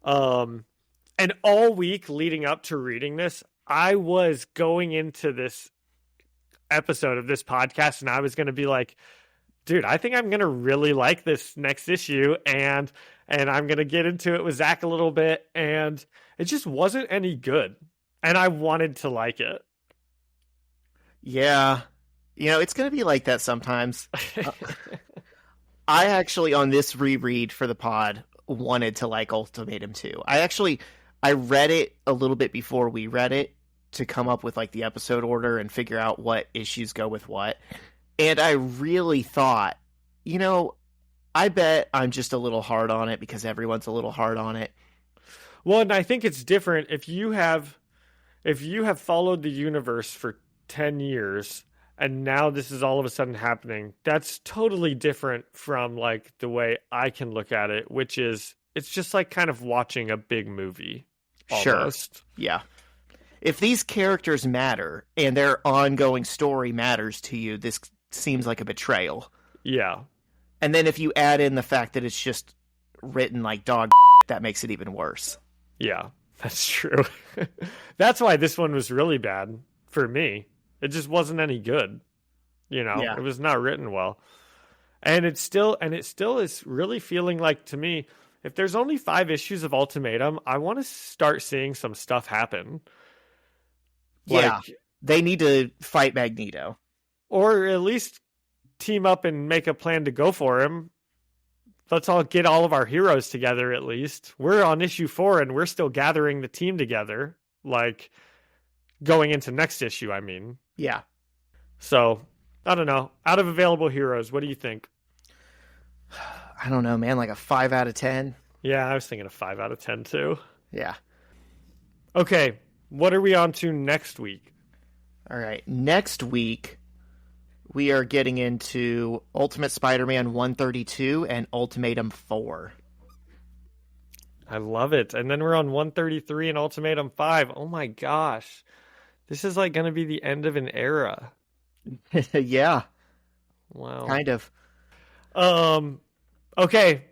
and all week leading up to reading this, I was going into this episode of this podcast and I was going to be like, dude, I think I'm going to really like this next issue, and I'm going to get into it with Zach a little bit, and it just wasn't any good, and I wanted to like it. Yeah. You know, it's going to be like that sometimes. I actually, on this reread for the pod, wanted to like Ultimatum too. I read it a little bit before we read it to come up with like the episode order and figure out what issues go with what. And I really thought, you know, I bet I'm just a little hard on it because everyone's a little hard on it. Well, and I think it's different if you have followed the universe for 10 years and now this is all of a sudden happening. That's totally different from like the way I can look at it, which is it's just like kind of watching a big movie. Almost. Sure. Yeah. If these characters matter and their ongoing story matters to you, this seems like a betrayal. Yeah. And then if you add in the fact that it's just written like dog, that makes it even worse. Yeah, that's true. That's why this one was really bad for me. It just wasn't any good. You know, Yeah. It was not written well. And it still is really feeling like, to me, if there's only 5 issues of Ultimatum, I want to start seeing some stuff happen. Yeah. They need to fight Magneto. Or at least team up and make a plan to go for him. Let's all get all of our heroes together at least. We're on issue 4 and we're still gathering the team together. Like, going into next issue, I mean. Yeah. So, I don't know. Out of available heroes, what do you think? I don't know, man, like a 5 out of 10. Yeah, I was thinking a 5 out of 10 too. Yeah. Okay, what are we on to next week? All right. Next week, we are getting into Ultimate Spider-Man 132 and Ultimatum 4. I love it. And then we're on 133 and Ultimatum 5. Oh my gosh. This is like going to be the end of an era. Yeah, Wow. kind of. Okay.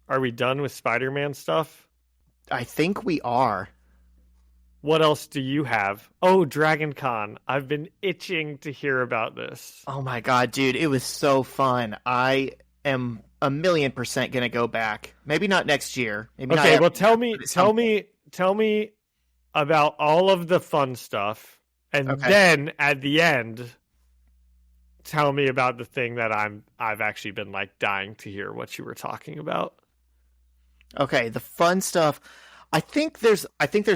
Are we done with Spider-Man stuff? I think we are. What else do you have? Oh, Dragon Con. I've been itching to hear about this. Oh my God, dude, it was so fun. I am 1,000,000% going to go back. Maybe not next year. Maybe Okay, not well tell me about all of the fun stuff, and Okay. then at the end tell me about the thing that I've actually been like dying to hear what you were talking about. Okay, the fun stuff. I think there's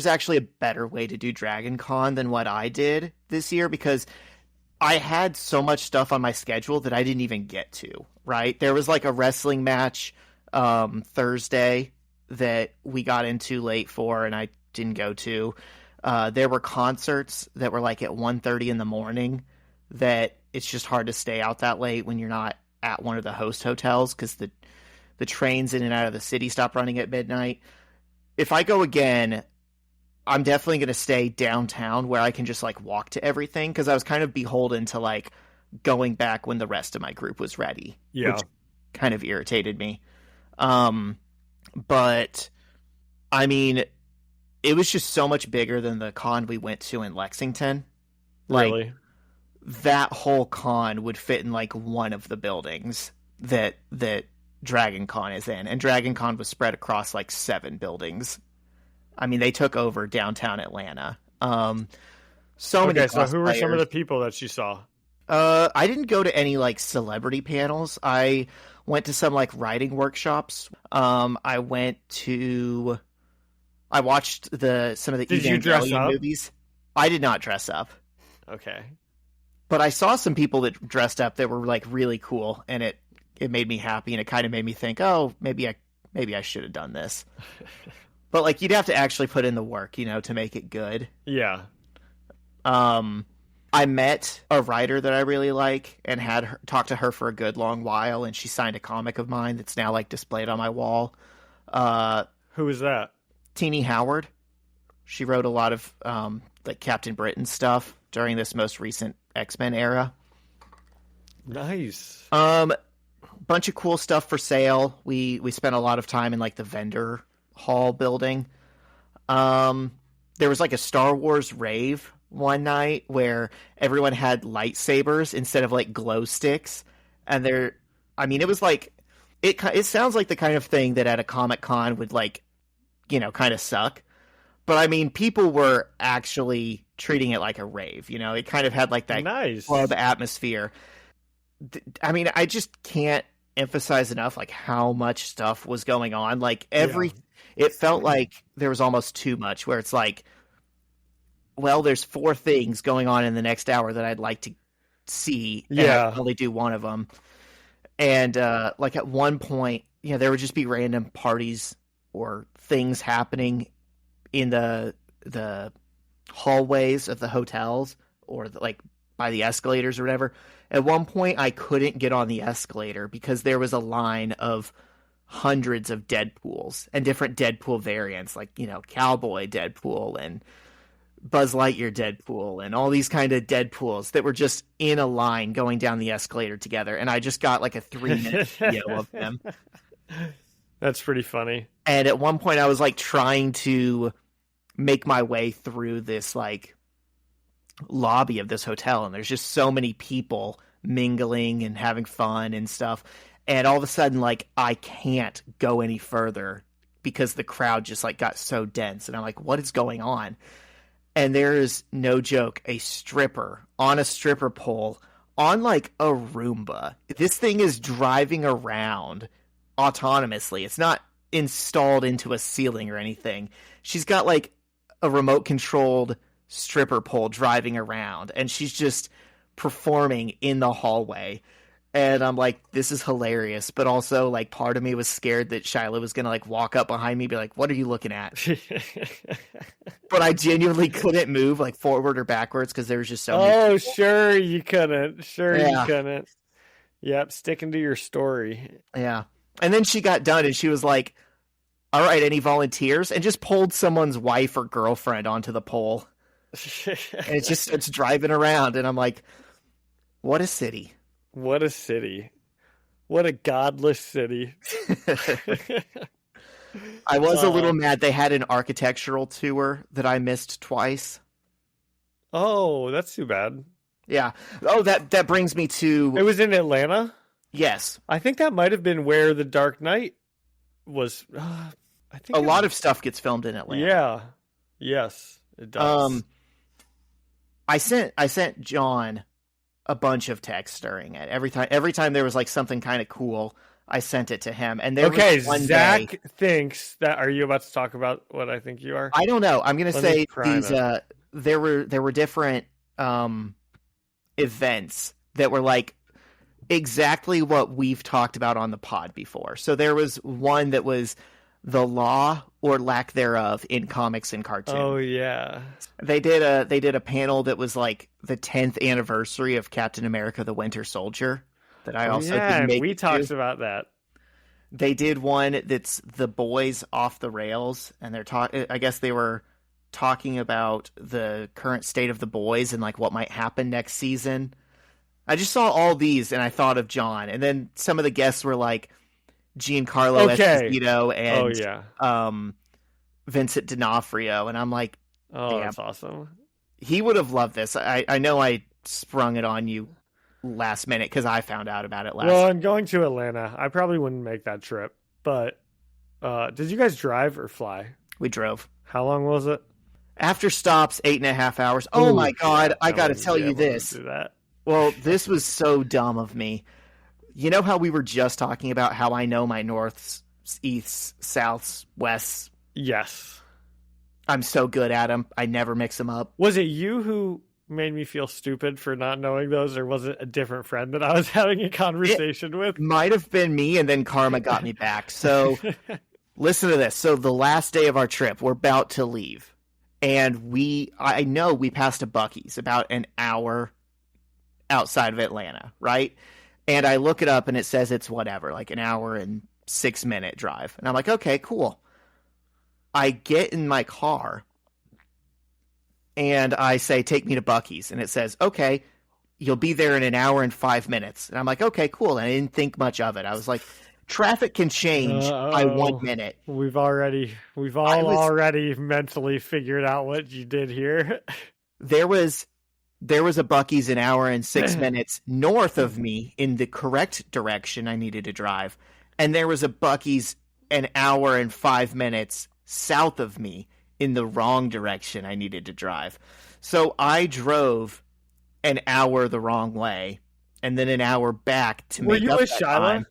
actually a better way to do Dragon Con than what I did this year, because I had so much stuff on my schedule that I didn't even get to, right? There was like a wrestling match Thursday that we got into late for and I didn't go to. There were concerts that were like at 1:30 in the morning that it's just hard to stay out that late when you're not at one of the host hotels, because the trains in and out of the city stop running at midnight. If I go again, I'm definitely going to stay downtown where I can just like walk to everything, because I was kind of beholden to like going back when the rest of my group was ready, Yeah. which kind of irritated me. But I mean, it was just so much bigger than the con we went to in Lexington. Like, Really? that whole con would fit in like one of the buildings that Dragon Con is in, and Dragon Con was spread across like 7 buildings. I mean, they took over downtown Atlanta. Many So who were some of cosplayers. the people that you saw? I didn't go to any like celebrity panels. I went to some like writing workshops. I watched some of the Did you dress Evangelion up? movies. I did not dress up, Okay. but I saw some people that dressed up that were like really cool, and it made me happy, and it kind of made me think, oh, maybe I should have done this. But like, you'd have to actually put in the work, to make it good. Yeah. I met a writer that I really like and had talked to her for a good long while, and she signed a comic of mine that's now like displayed on my wall. Who was that? Teenie Howard. She wrote a lot of like Captain Britain stuff during this most recent X-Men era. Nice. Bunch of cool stuff for sale. We spent a lot of time in like the vendor hall building. There was like a Star Wars rave one night where everyone had lightsabers instead of like glow sticks, and it was like it sounds like the kind of thing that at a Comic-Con would like, kind of suck. But I mean, people were actually treating it like a rave, it kind of had like that Nice. club atmosphere. I mean, I just can't emphasize enough like how much stuff was going on. Like it felt like there was almost too much, where it's like, well, there's 4 things going on in the next hour that I'd like to see. And Yeah. I can only do one of them. And like at one point, there would just be random parties or things happening in the hallways of the hotels, or like by the escalators or whatever. At one point, I couldn't get on the escalator because there was a line of hundreds of Deadpools and different Deadpool variants, like, Cowboy Deadpool and Buzz Lightyear Deadpool and all these kind of Deadpools that were just in a line going down the escalator together. And I just got like a 3-minute video of them. That's pretty funny. And at one point I was like trying to make my way through this like lobby of this hotel, and there's just so many people mingling and having fun and stuff. And all of a sudden, like, I can't go any further because the crowd just like got so dense. And I'm like, what is going on? And there is, no joke, a stripper on a stripper pole on like a Roomba. This thing is driving around autonomously. It's not installed into a ceiling or anything. She's got like a remote controlled stripper pole driving around, and she's just performing in the hallway. And I'm like, this is hilarious. But also, like, part of me was scared that Shyla was going to, like, walk up behind me and be like, what are you looking at? But I genuinely couldn't move, like, forward or backwards because there was just so many Oh, people. sure you couldn't. Sure Yeah. you couldn't. Yep, sticking to your story. Yeah. And then she got done and she was like, all right, any volunteers? And just pulled someone's wife or girlfriend onto the pole. And it's driving around. And I'm like, what a city. What a city. What a godless city. I was a little mad. They had an architectural tour that I missed twice. Oh, that's too bad. Yeah. Oh, that brings me to... It was in Atlanta? Yes. I think that might have been where The Dark Knight was. I think a lot of stuff gets filmed in Atlanta. Yeah. Yes, it does. I sent John a bunch of texts during it. Every time there was like something kind of cool, I sent it to him. And there was one Zach day, thinks that. Are you about to talk about what I think you are? I don't know. I'm gonna say these. it. There were different events that were like exactly what we've talked about on the pod before. So there was one that was the law or lack thereof in comics and cartoons. Oh yeah. They did a panel that was like the 10th anniversary of Captain America: The Winter Soldier that I also didn't make. We talked about that. They did one that's the boys off the rails, and I guess they were talking about the current state of the boys and like what might happen next season. I just saw all these and I thought of John, and then some of the guests were like Giancarlo Esposito and Vincent D'Onofrio, and I'm like, oh, damn, that's awesome. He would have loved this. I know I sprung it on you last minute because I found out about it last. Well, I'm going to Atlanta. I probably wouldn't make that trip, but did you guys drive or fly? We drove. How long was it? After stops, 8.5 hours. Oh my God, yeah, I got to tell you this. Do that. Well, this was so dumb of me. You know how we were just talking about how I know my norths, easts, souths, wests? Yes. I'm so good at them. I never mix them up. Was it you who made me feel stupid for not knowing those, or was it a different friend that I was having a conversation with? Might have been me, and then karma got me back. So listen to this. So the last day of our trip, we're about to leave. And I know we passed a Buc-ee's about an hour outside of Atlanta, right? And I look it up and it says it's whatever, like an hour and 6-minute drive. And I'm like, okay, cool. I get in my car and I say, take me to Buc-ee's. And it says, okay, you'll be there in an hour and 5 minutes. And I'm like, okay, cool. And I didn't think much of it. I was like, traffic can change by 1 minute. We've already mentally figured out what you did here. There was a Buc-ee's an hour and 6 minutes north of me in the correct direction I needed to drive. And there was a Buc-ee's an hour and 5 minutes south of me in the wrong direction I needed to drive. So I drove an hour the wrong way and then an hour back to make up that time.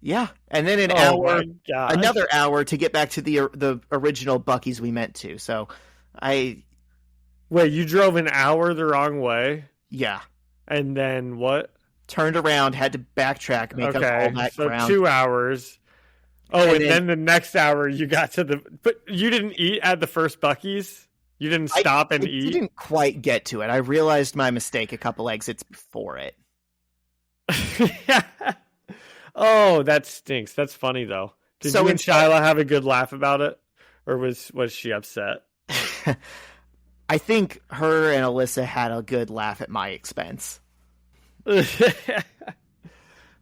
Yeah. And then another hour to get back to the original Buc-ee's we meant to. So Wait, you drove an hour the wrong way? Yeah. And then what? Turned around, had to backtrack, make up all that ground. 2 hours. Oh, and then the next hour you got to but you didn't eat at the first Buc-ee's? You didn't stop and eat? I didn't quite get to it. I realized my mistake a couple exits before it. Oh, that stinks. That's funny, though. Did you and Shyla have a good laugh about it? Or was she upset? I think her and Alyssa had a good laugh at my expense.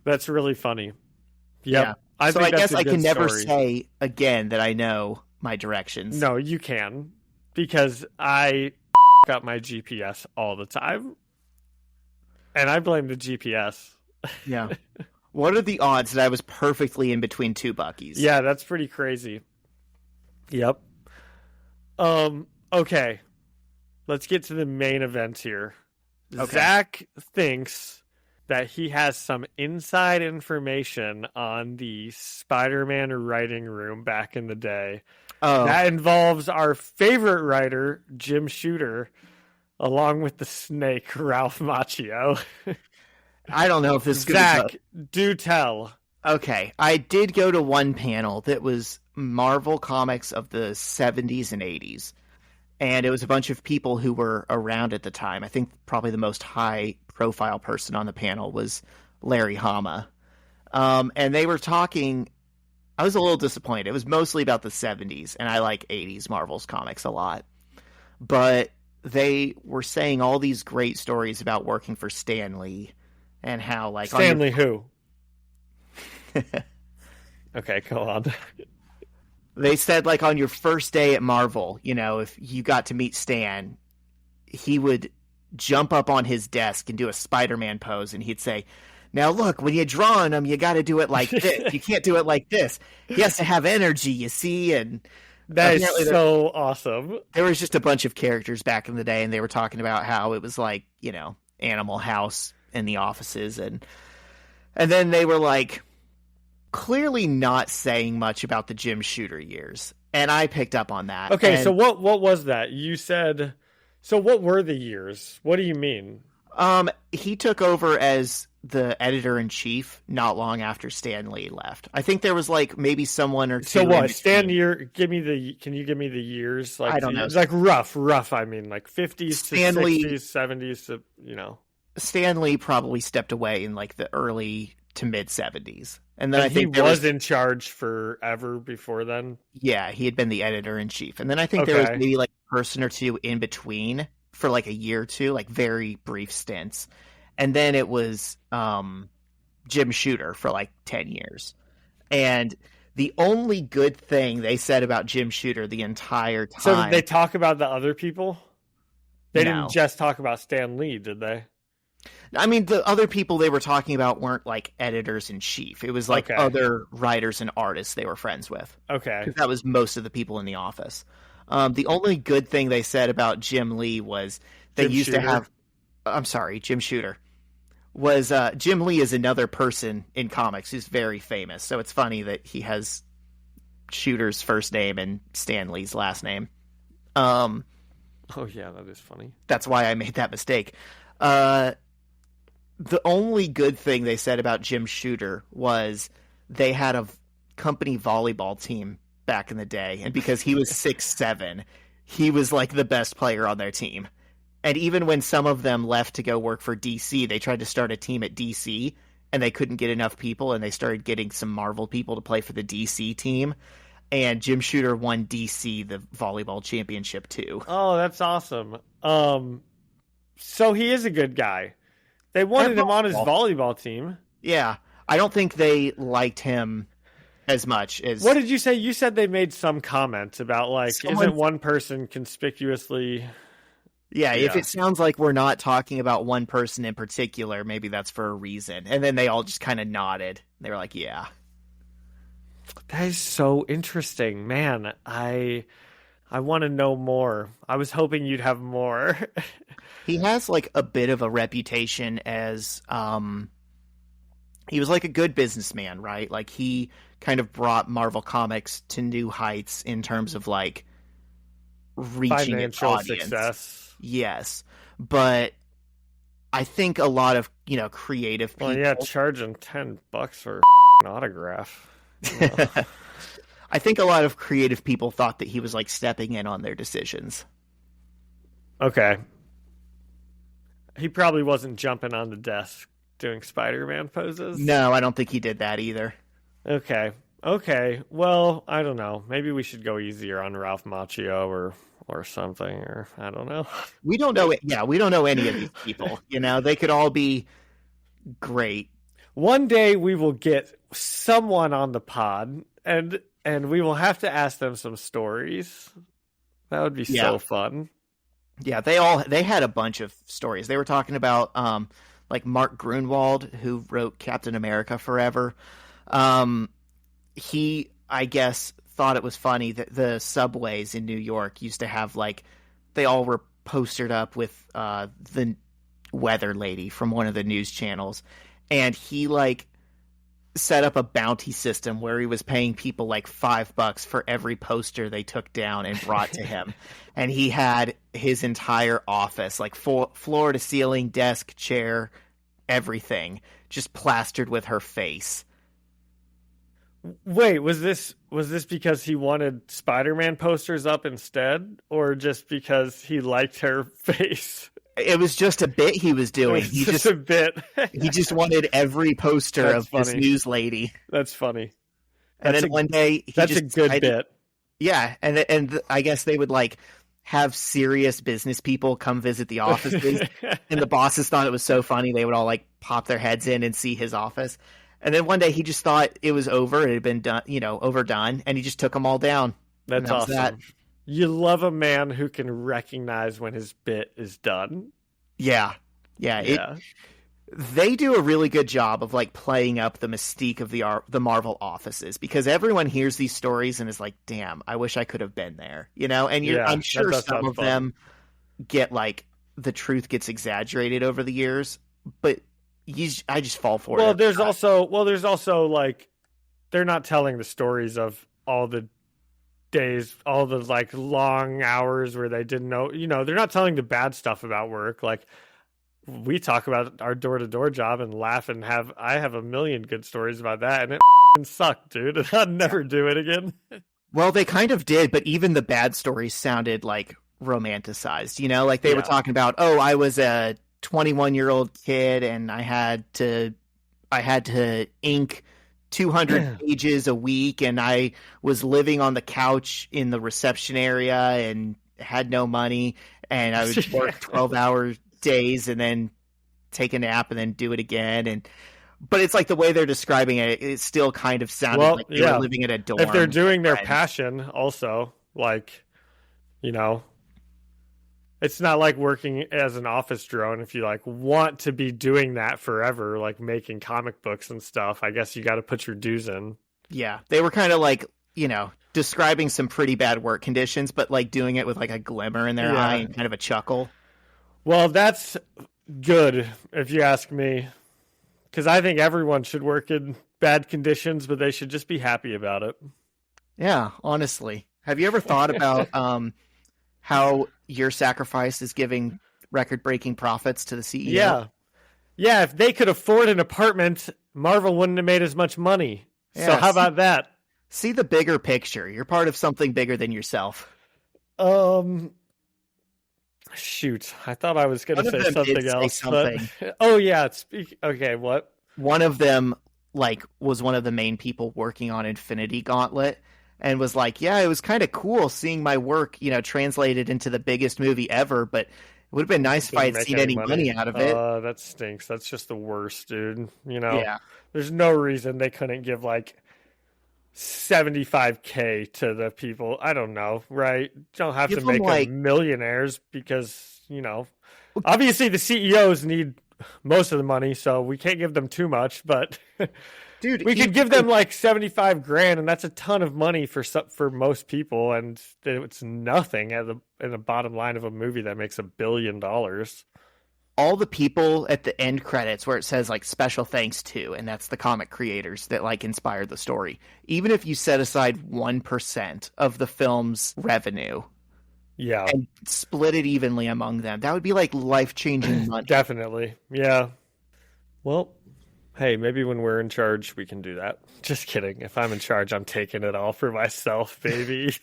That's really funny. Yep. Yeah. I guess I can never say again that I know my directions. No, you can. Because I up my GPS all the time. And I blame the GPS. Yeah. What are the odds that I was perfectly in between two Buc-ee's? Yeah, that's pretty crazy. Yep. Okay. Let's get to the main event here. Okay. Zach thinks that he has some inside information on the Spider-Man writing room back in the day. Oh. That involves our favorite writer, Jim Shooter. along with the snake, Ralph Macchio. I don't know if this is going to Zach, do tell. Okay, I did go to one panel that was Marvel Comics of the 70s and 80s. And it was a bunch of people who were around at the time. I think probably the most high-profile person on the panel was Larry Hama. And they were talking... I was a little disappointed. It was mostly about the 70s, and I like 80s Marvel's comics a lot. But they were saying all these great stories about working for Stan Lee and how, like... Stan Lee who? Okay, go on. They said, like, on your first day at Marvel, you know, if you got to meet Stan, he would jump up on his desk and do a Spider-Man pose, and he'd say, now look, when you're drawing him, you got to do it like this. You can't do it like this. He has to have energy, you see? And that is so awesome. There was just a bunch of characters back in the day, and they were talking about how it was like, you know, Animal House in the offices. And then they were like... clearly not saying much about the Jim Shooter years, and I picked up on that. Okay, so what was that? You said, so what were the years? What do you mean? He took over as the editor-in-chief not long after Stan Lee left. I think there was like maybe someone or two. So what? Can you give me the years? Like, I don't know. Like rough. I mean, like 50s to 60s, 70s to, you know. Stan Lee probably stepped away in like the early to mid 70s. And then I think he was in charge forever before then. Yeah, he had been the editor-in-chief. And then I think there was maybe like a person or two in between for like a year or two, like very brief stints. And then it was Jim Shooter for like 10 years. And the only good thing they said about Jim Shooter the entire time... So did they talk about the other people? They No. didn't just talk about Stan Lee, did they? I mean, the other people they were talking about weren't like editors-in-chief. It was like other writers and artists they were friends with. Okay. That was most of the people in the office. The only good thing they said about Jim Lee was they used to have... I'm sorry, Jim Shooter. Was Jim Lee is another person in comics who's very famous. So it's funny that he has Shooter's first name and Stan Lee's last name. Oh, yeah, that is funny. That's why I made that mistake. The only good thing they said about Jim Shooter was they had a company volleyball team back in the day. And because he was 6'7", he was like the best player on their team. And even when some of them left to go work for DC, they tried to start a team at DC and they couldn't get enough people. And they started getting some Marvel people to play for the DC team. And Jim Shooter won DC the volleyball championship too. Oh, that's awesome. So he is a good guy. They wanted him on his volleyball team. Yeah. I don't think they liked him as much as... What did you say? You said they made some comment about, like, isn't one person conspicuously... Yeah, if it sounds like we're not talking about one person in particular, maybe that's for a reason. And then they all just kind of nodded. They were like, yeah. That is so interesting. Man, I want to know more. I was hoping you'd have more. He has like a bit of a reputation as he was like a good businessman, right? Like he kind of brought Marvel Comics to new heights in terms of like reaching its audience. Success. Yes. But I think a lot of, you know, creative people... Well, yeah, charging $10 for an autograph. I think a lot of creative people thought that he was like stepping in on their decisions. Okay. He probably wasn't jumping on the desk doing Spider-Man poses. No, I don't think he did that either. Okay. Well, I don't know. Maybe we should go easier on Ralph Macchio or something, or I don't know. We don't know. Yeah, we don't know any of these people. You know, they could all be great. One day we will get someone on the pod, and we will have to ask them some stories. That would be so fun. Yeah, they had a bunch of stories. They were talking about like Mark Grunwald, who wrote Captain America Forever. He, I guess, thought it was funny that the subways in New York used to have like they all were postered up with the weather lady from one of the news channels, and he like set up a bounty system where he was paying people like $5 for every poster they took down and brought to him. And he had his entire office, like floor to ceiling, desk, chair, everything, just plastered with her face. Wait, was this because he wanted Spider-Man posters up instead, or just because he liked her face? It was just a bit he was doing. He just a bit. He just wanted every poster That's of this funny. news lady. That's funny. And then one day he that's just a good bit. Yeah, and I guess they would like have serious business people come visit the offices, and the bosses thought it was so funny they would all like pop their heads in and see his office. And then one day he just thought it was over, it had been done, overdone, and he just took them all down. That's awesome. That. You love a man who can recognize when his bit is done. Yeah. They do a really good job of like playing up the mystique of the Marvel offices, because everyone hears these stories and is like, "Damn, I wish I could have been there," And I'm sure some of them get like the truth gets exaggerated over the years, but I just fall for it. Well, there's also like they're not telling the stories of all the days, all the like long hours where they didn't know. They're not telling the bad stuff about work. Like we talk about our door-to-door job and laugh and I have a million good stories about that, and it sucked, dude. I'd never do it again. Well, they kind of did, but even the bad stories sounded like romanticized. Like they were talking about, I was a 21-year-old kid and I had to ink 200 pages a week, and I was living on the couch in the reception area and had no money, and I would work 12-hour days and then take a nap and then do it again. But it's like the way they're describing it, it still kind of sounded like they were living in a dorm. If they're doing their passion also, like, it's not like working as an office drone. If you like want to be doing that forever, like making comic books and stuff, I guess you got to put your dues in. Yeah, they were kind of like, describing some pretty bad work conditions, but like doing it with like a glimmer in their eye and kind of a chuckle. Well, that's good if you ask me, because I think everyone should work in bad conditions, but they should just be happy about it. Yeah, honestly. Have you ever thought about how your sacrifice is giving record-breaking profits to the CEO? Yeah, if they could afford an apartment, Marvel wouldn't have made as much money. Yeah, so how about that? See the bigger picture. You're part of something bigger than yourself. Shoot, I thought I was going to say something else. But... Okay, what? One of them was one of the main people working on Infinity Gauntlet, and was like, yeah, it was kind of cool seeing my work, translated into the biggest movie ever, but it would have been nice if I had seen any money out of it. That stinks. That's just the worst, dude. Yeah. There's no reason they couldn't give like $75K to the people. I don't know, right? Don't have to make them millionaires because, obviously the CEOs need most of the money, so we can't give them too much, but dude, we could give them like $75,000, and that's a ton of money for most people, and it's nothing in the bottom line of a movie that makes $1 billion. All the people at the end credits where it says like special thanks to, and that's the comic creators that like inspired the story. Even if you set aside 1% of the film's revenue, and split it evenly among them, that would be like life-changing money. Definitely. Yeah. Well, hey, maybe when we're in charge, we can do that. Just kidding. If I'm in charge, I'm taking it all for myself, baby.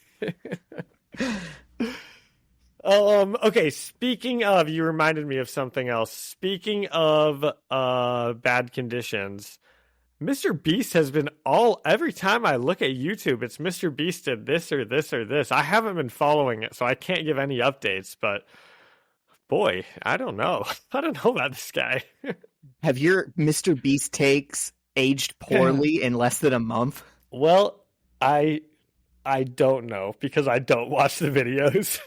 Okay, speaking of, you reminded me of something else. Speaking of bad conditions, Mr. Beast has been every time I look at YouTube, it's Mr. Beast did this or this or this. I haven't been following it, so I can't give any updates, but boy, I don't know. I don't know about this guy. Have your Mr. Beast takes aged poorly in less than a month? Well, I don't know because I don't watch the videos.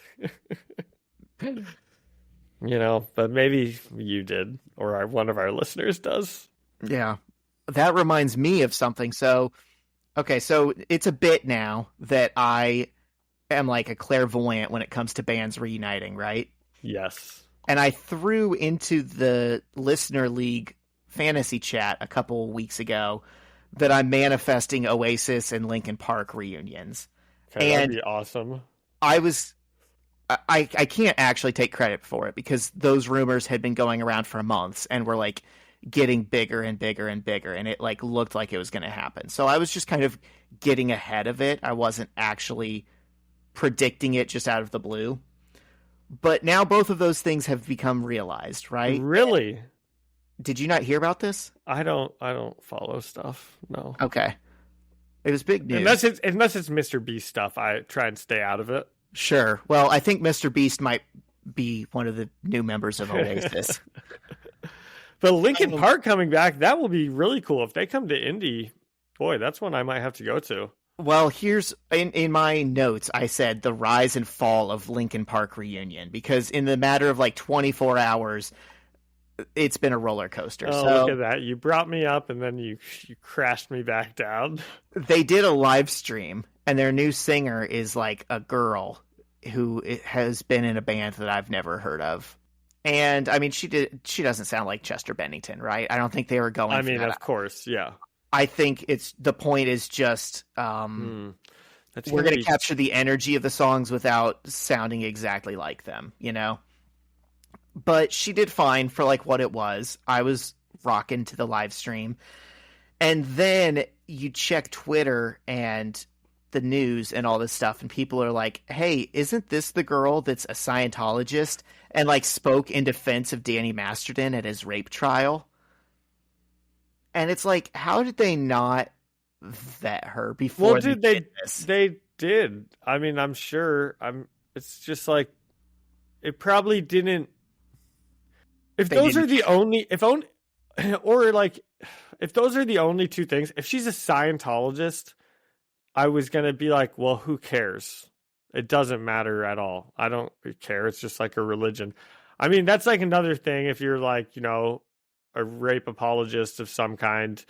But maybe you did, or one of our listeners does. Yeah. That reminds me of something. So it's a bit now that I am like a clairvoyant when it comes to bands reuniting, right? Yes. And I threw into the Listener League fantasy chat a couple weeks ago that I'm manifesting Oasis and Linkin Park reunions. Okay, that'd And be awesome. I can't actually take credit for it because those rumors had been going around for months and were like getting bigger and bigger and bigger, and it like looked like it was going to happen. So I was just kind of getting ahead of it. I wasn't actually predicting it just out of the blue. But now both of those things have become realized, right? Really? Did you not hear about this? I don't follow stuff. No. Okay. It was big news. Unless it's Mr. Beast stuff, I try and stay out of it. Sure. Well, I think Mr. Beast might be one of the new members of Oasis. But Linkin Park coming back, that will be really cool. If they come to Indy, boy, that's one I might have to go to. Well, here's in my notes, I said the rise and fall of Linkin Park reunion because in the matter of like 24 hours, it's been a roller coaster. Oh, so look at that. You brought me up and then you crashed me back down. they did a live stream and their new singer is like a girl who has been in a band that I've never heard of. And I mean, she doesn't sound like Chester Bennington, right? I don't think they were going I for mean, that. of course, yeah. I think the point is just we're going to capture the energy of the songs without sounding exactly like them, you know? But she did fine for like what it was. I was rocking to the live stream. And then you check Twitter and the news and all this stuff, and people are like, hey, isn't this the girl that's a Scientologist and like spoke in defense of Danny Masterton at his rape trial? And it's like, how did they not vet her before? Well, dude, they did. I mean, I'm sure. It's just like it probably didn't. If those are the only, if those are the only two things, if she's a Scientologist, I was gonna be like, well, who cares? It doesn't matter at all. I don't care. It's just like a religion. I mean, that's like another thing. If you're like, a rape apologist of some kind.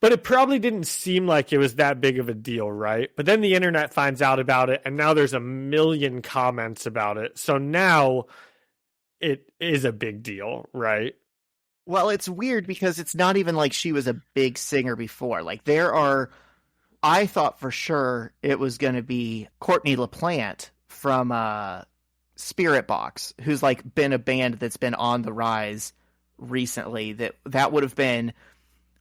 But it probably didn't seem like it was that big of a deal, right? But then the internet finds out about it, and now there's a million comments about it. So now it is a big deal, right? Well, it's weird because it's not even like she was a big singer before. Like I thought for sure it was going to be Courtney LaPlante from Spirit Box, who's like been a band that's been on the rise recently. That would have been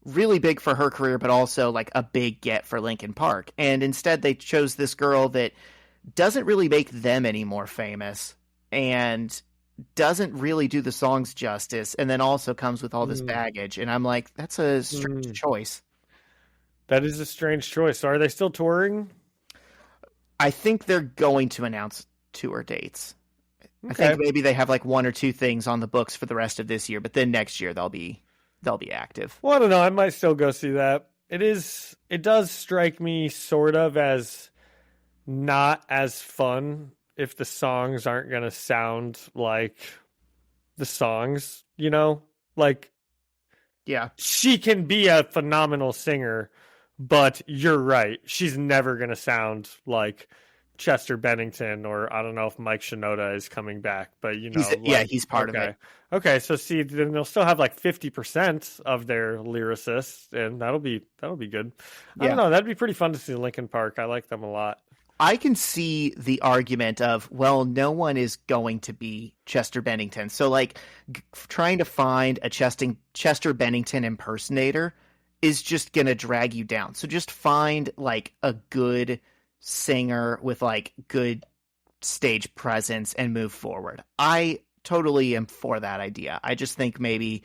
really big for her career, but also like a big get for Linkin Park. And instead they chose this girl that doesn't really make them any more famous and doesn't really do the songs justice, and then also comes with all this baggage. And I'm like, that's a strange choice. That is a strange choice. So are they still touring? I think they're going to announce tour dates. Okay. I think maybe they have like one or two things on the books for the rest of this year, but then next year they'll be active. Well, I don't know. I might still go see that. It does strike me sort of as not as fun if the songs aren't going to sound like the songs, like, yeah, she can be a phenomenal singer, but you're right. She's never going to sound like Chester Bennington, or I don't know if Mike Shinoda is coming back, but he's part of it. Okay, so see, then they'll still have like 50% of their lyricists, and that'll be good. I don't know, that'd be pretty fun to see Linkin Park. I like them a lot. I can see the argument of, well, no one is going to be Chester Bennington, so like trying to find a Chester Bennington impersonator is just gonna drag you down. So just find like a good singer with like good stage presence and move forward. I totally am for that idea. I just think maybe,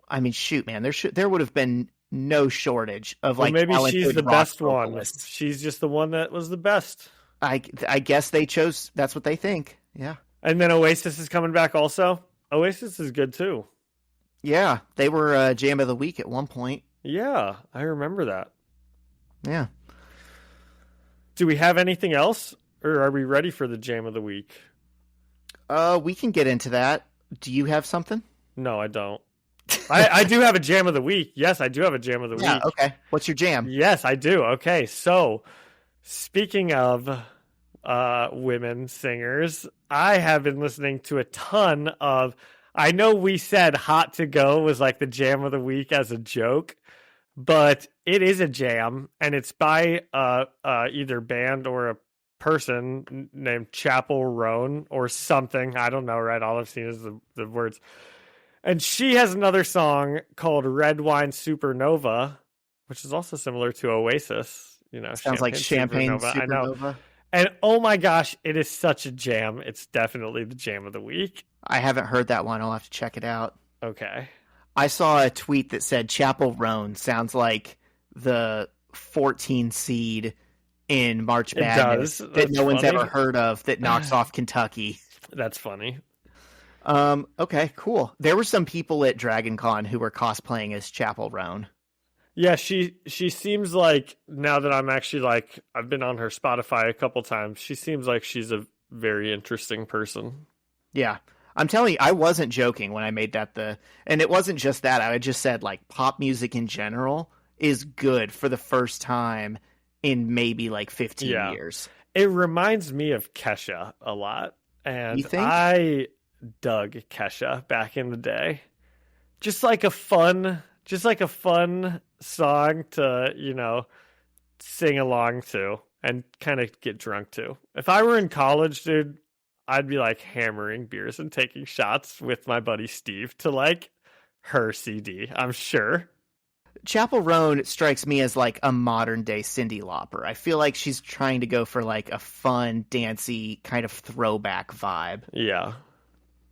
I mean, shoot, man, there would have been no shortage of like, maybe she's the best vocalists. one. She's just the one that was the best. I guess they chose. That's what they think. Yeah. And then Oasis is coming back also. Oasis is good too. Yeah, they were Jam of the Week at one point. Yeah, I remember that. Yeah. Do we have anything else, or are we ready for the Jam of the Week? We can get into that. Do you have something? No, I don't. I do have a Jam of the Week. Yes, I do have a Jam of the Week. Okay. What's your jam? Yes, I do. Okay, so speaking of women singers, I have been listening to a ton of. I know we said Hot to Go was like the Jam of the Week as a joke, but it is a jam, and it's by either band or a person named Chapel Roan or something. I don't know, right? All I've seen is the words. And she has another song called Red Wine Supernova, which is also similar to Oasis. Sounds like Champagne Supernova. I know. And oh my gosh, it is such a jam. It's definitely the jam of the week. I haven't heard that one. I'll have to check it out. Okay. I saw a tweet that said Chapel Roan sounds like the 14 seed in March Madness that no one's ever heard of that knocks off Kentucky. That's funny. Okay, cool. There were some people at DragonCon who were cosplaying as Chapel Roan. Yeah, she seems like, now that I'm actually like, I've been on her Spotify a couple times, she seems like she's a very interesting person. Yeah. I'm telling you, I wasn't joking when I made that and it wasn't just that. I just said like pop music in general is good for the first time in maybe like 15 years. It reminds me of Kesha a lot. And you think? I dug Kesha back in the day. Just like a fun song to, sing along to and kind of get drunk to. If I were in college, dude, I'd be like hammering beers and taking shots with my buddy Steve to like her CD, I'm sure. Chapel Roan strikes me as like a modern day Cyndi Lauper. I feel like she's trying to go for like a fun, dancey kind of throwback vibe. Yeah.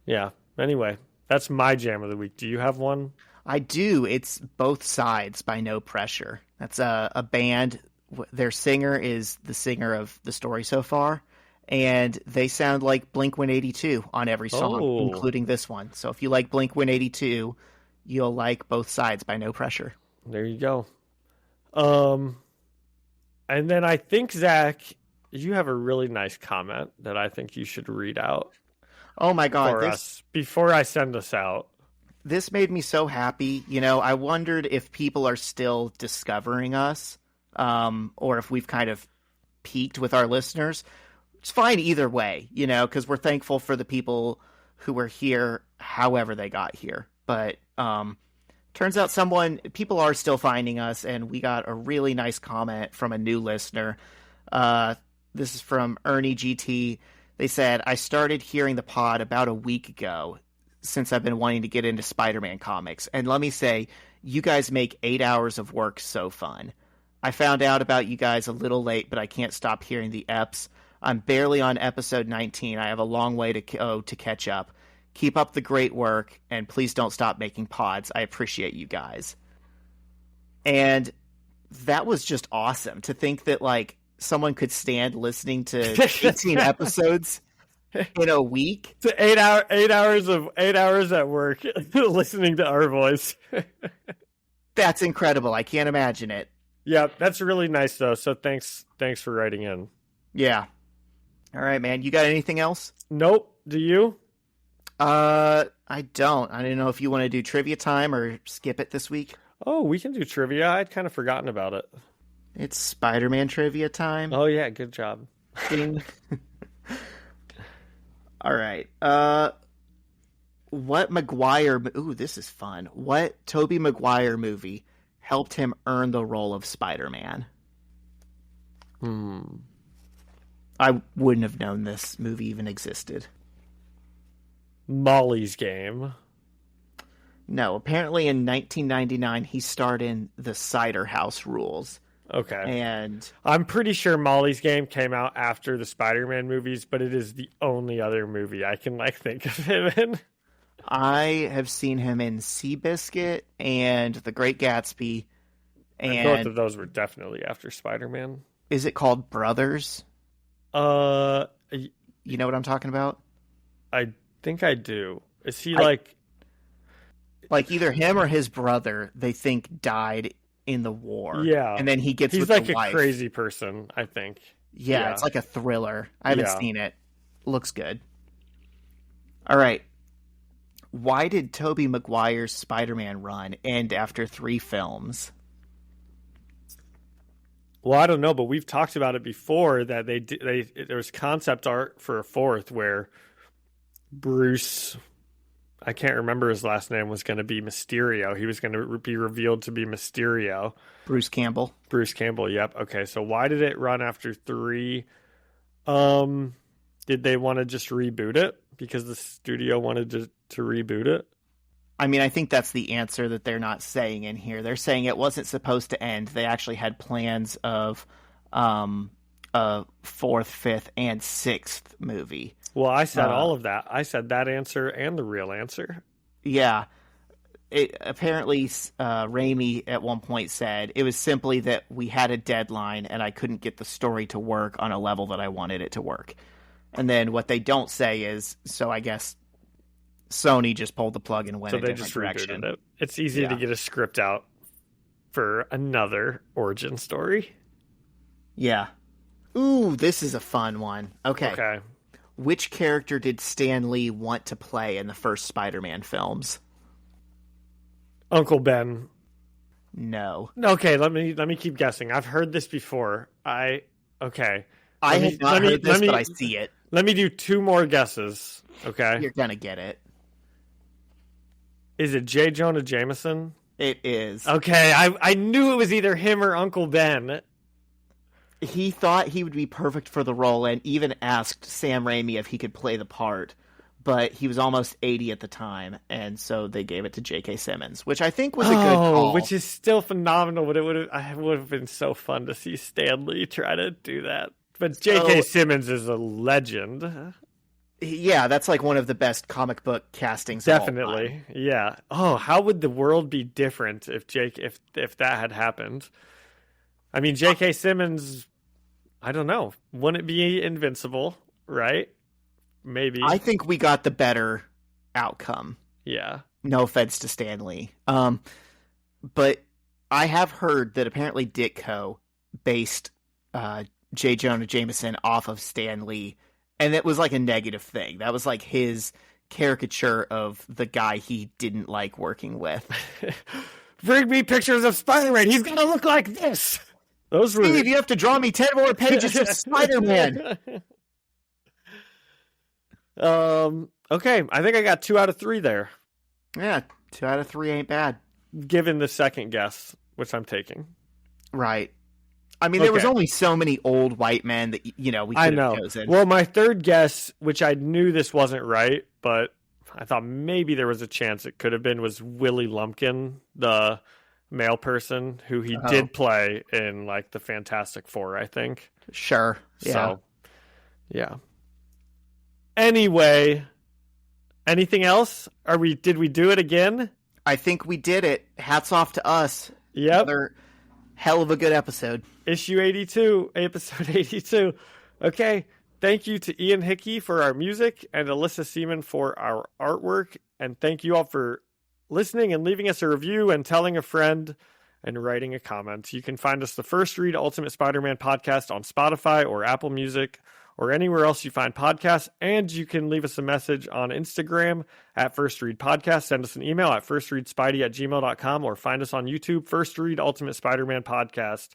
Yeah. Anyway, that's my jam of the week. Do you have one? I do. It's Both Sides by No Pressure. That's a band. Their singer is the singer of The Story So Far, and they sound like Blink-182 on every song, including this one. So if you like Blink-182, you'll like Both Sides by No Pressure. There you go. And then I think, Zach, you have a really nice comment that I think you should read out. Oh my God. For us before I send us out. This made me so happy. I wondered if people are still discovering us, or if we've kind of peaked with our listeners. It's fine either way, because we're thankful for the people who were here, however they got here. But turns out people are still finding us, and we got a really nice comment from a new listener. This is from Ernie GT. They said, I started hearing the pod about a week ago, since I've been wanting to get into Spider-Man comics. And let me say, you guys make 8 hours of work so fun. I found out about you guys a little late, but I can't stop hearing the eps. I'm barely on episode 19. I have a long way to go to catch up. Keep up the great work, and please don't stop making pods. I appreciate you guys. And that was just awesome to think that, like, someone could stand listening to 18 episodes in a week. It's 8 hours at work listening to our voice. That's incredible. I can't imagine it. Yeah, that's really nice though. So thanks for writing in. Yeah. All right, man. You got anything else? Nope. Do you? I don't. I don't know if you want to do trivia time or skip it this week. Oh, we can do trivia. I'd kind of forgotten about it. It's Spider-Man trivia time. Oh yeah, good job. Ding. All right. What Maguire... Ooh, this is fun. What Tobey Maguire movie helped him earn the role of Spider-Man? I wouldn't have known this movie even existed. Molly's Game. No, apparently in 1999 he starred in The Cider House Rules. Okay. And I'm pretty sure Molly's Game came out after the Spider-Man movies, but it is the only other movie I can think of him in. I have seen him in Seabiscuit and The Great Gatsby. And both of those were definitely after Spider-Man. Is it called Brothers? You know what I'm talking about? I think I do. Is he like either him or his brother, they think died in the war. Yeah. And then he gets He's with like the wife. A crazy person, I think. Yeah, it's like a thriller. I haven't seen it. Looks good. All right. Why did Tobey Maguire's Spider-Man run end after 3 films? Well, I don't know, but we've talked about it before that there was concept art for a 4th where Bruce I can't remember his last name, was going to be Mysterio. He was going to be revealed to be Mysterio. Bruce Campbell. Bruce Campbell, yep. Okay, so why did it run after 3? Did they want to just reboot it? Because the studio wanted to reboot it? I mean, I think that's the answer that they're not saying in here. They're saying it wasn't supposed to end. They actually had plans of a 4th, 5th, and 6th movie. Well, I said all of that. I said that answer and the real answer. Yeah. Apparently, Raimi at one point said it was simply that we had a deadline and I couldn't get the story to work on a level that I wanted it to work. And then what they don't say is, so I guess Sony just pulled the plug and went a different direction. It. It's easy to get a script out for another origin story. Yeah. Ooh, this is a fun one. Okay. Which character did Stan Lee want to play in the first Spider-Man films? Uncle Ben. No. Okay, let me keep guessing. I've heard this before. I have not heard this, but I see it. Let me do 2 more guesses. Okay. You're gonna get it. Is it J. Jonah Jameson? It is. Okay, I knew it was either him or Uncle Ben. He thought he would be perfect for the role and even asked Sam Raimi if he could play the part, but he was almost 80 at the time, and so they gave it to J.K. Simmons, which I think was a good call. Which is still phenomenal, but it would have been so fun to see Stan Lee try to do that. But J.K. Simmons is a legend. Yeah, that's like one of the best comic book castings. Definitely, of all time. Yeah. Oh, how would the world be different if if that had happened? I mean, J.K. Simmons, I don't know. Wouldn't it be invincible, right? Maybe. I think we got the better outcome. Yeah. No offense to Stan Lee. But I have heard that apparently Ditko based J. Jonah Jameson off of Stan Lee, and it was like a negative thing. That was like his caricature of the guy he didn't like working with. Bring me pictures of Spider-Man. He's gonna look like this. Those were... Steve, you have to draw me 10 more pages of Spider-Man. Okay, I think I got 2 out of 3 there. Yeah, 2 out of 3 ain't bad. Given the second guess, which I'm taking. Right. I mean, there was only so many old white men that, we could have chosen. Well, my third guess, which I knew this wasn't right, but I thought maybe there was a chance it could have been, was Willie Lumpkin, the male person who he did play in like the Fantastic Four, I think. Sure. Yeah. So, yeah. Anyway, anything else? Did we do it again? I think we did it. Hats off to us. Yep. Another hell of a good episode. Issue 82, episode 82. Okay. Thank you to Ian Hickey for our music and Alyssa Seaman for our artwork. And thank you all for listening and leaving us a review and telling a friend and writing a comment. You can find us the First Read Ultimate Spider-Man podcast on Spotify or Apple Music or anywhere else you find podcasts. And you can leave us a message on Instagram at First Read Podcast. Send us an email at firstreadspidey@gmail.com or find us on YouTube, First Read Ultimate Spider-Man Podcast.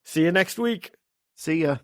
See you next week. See ya.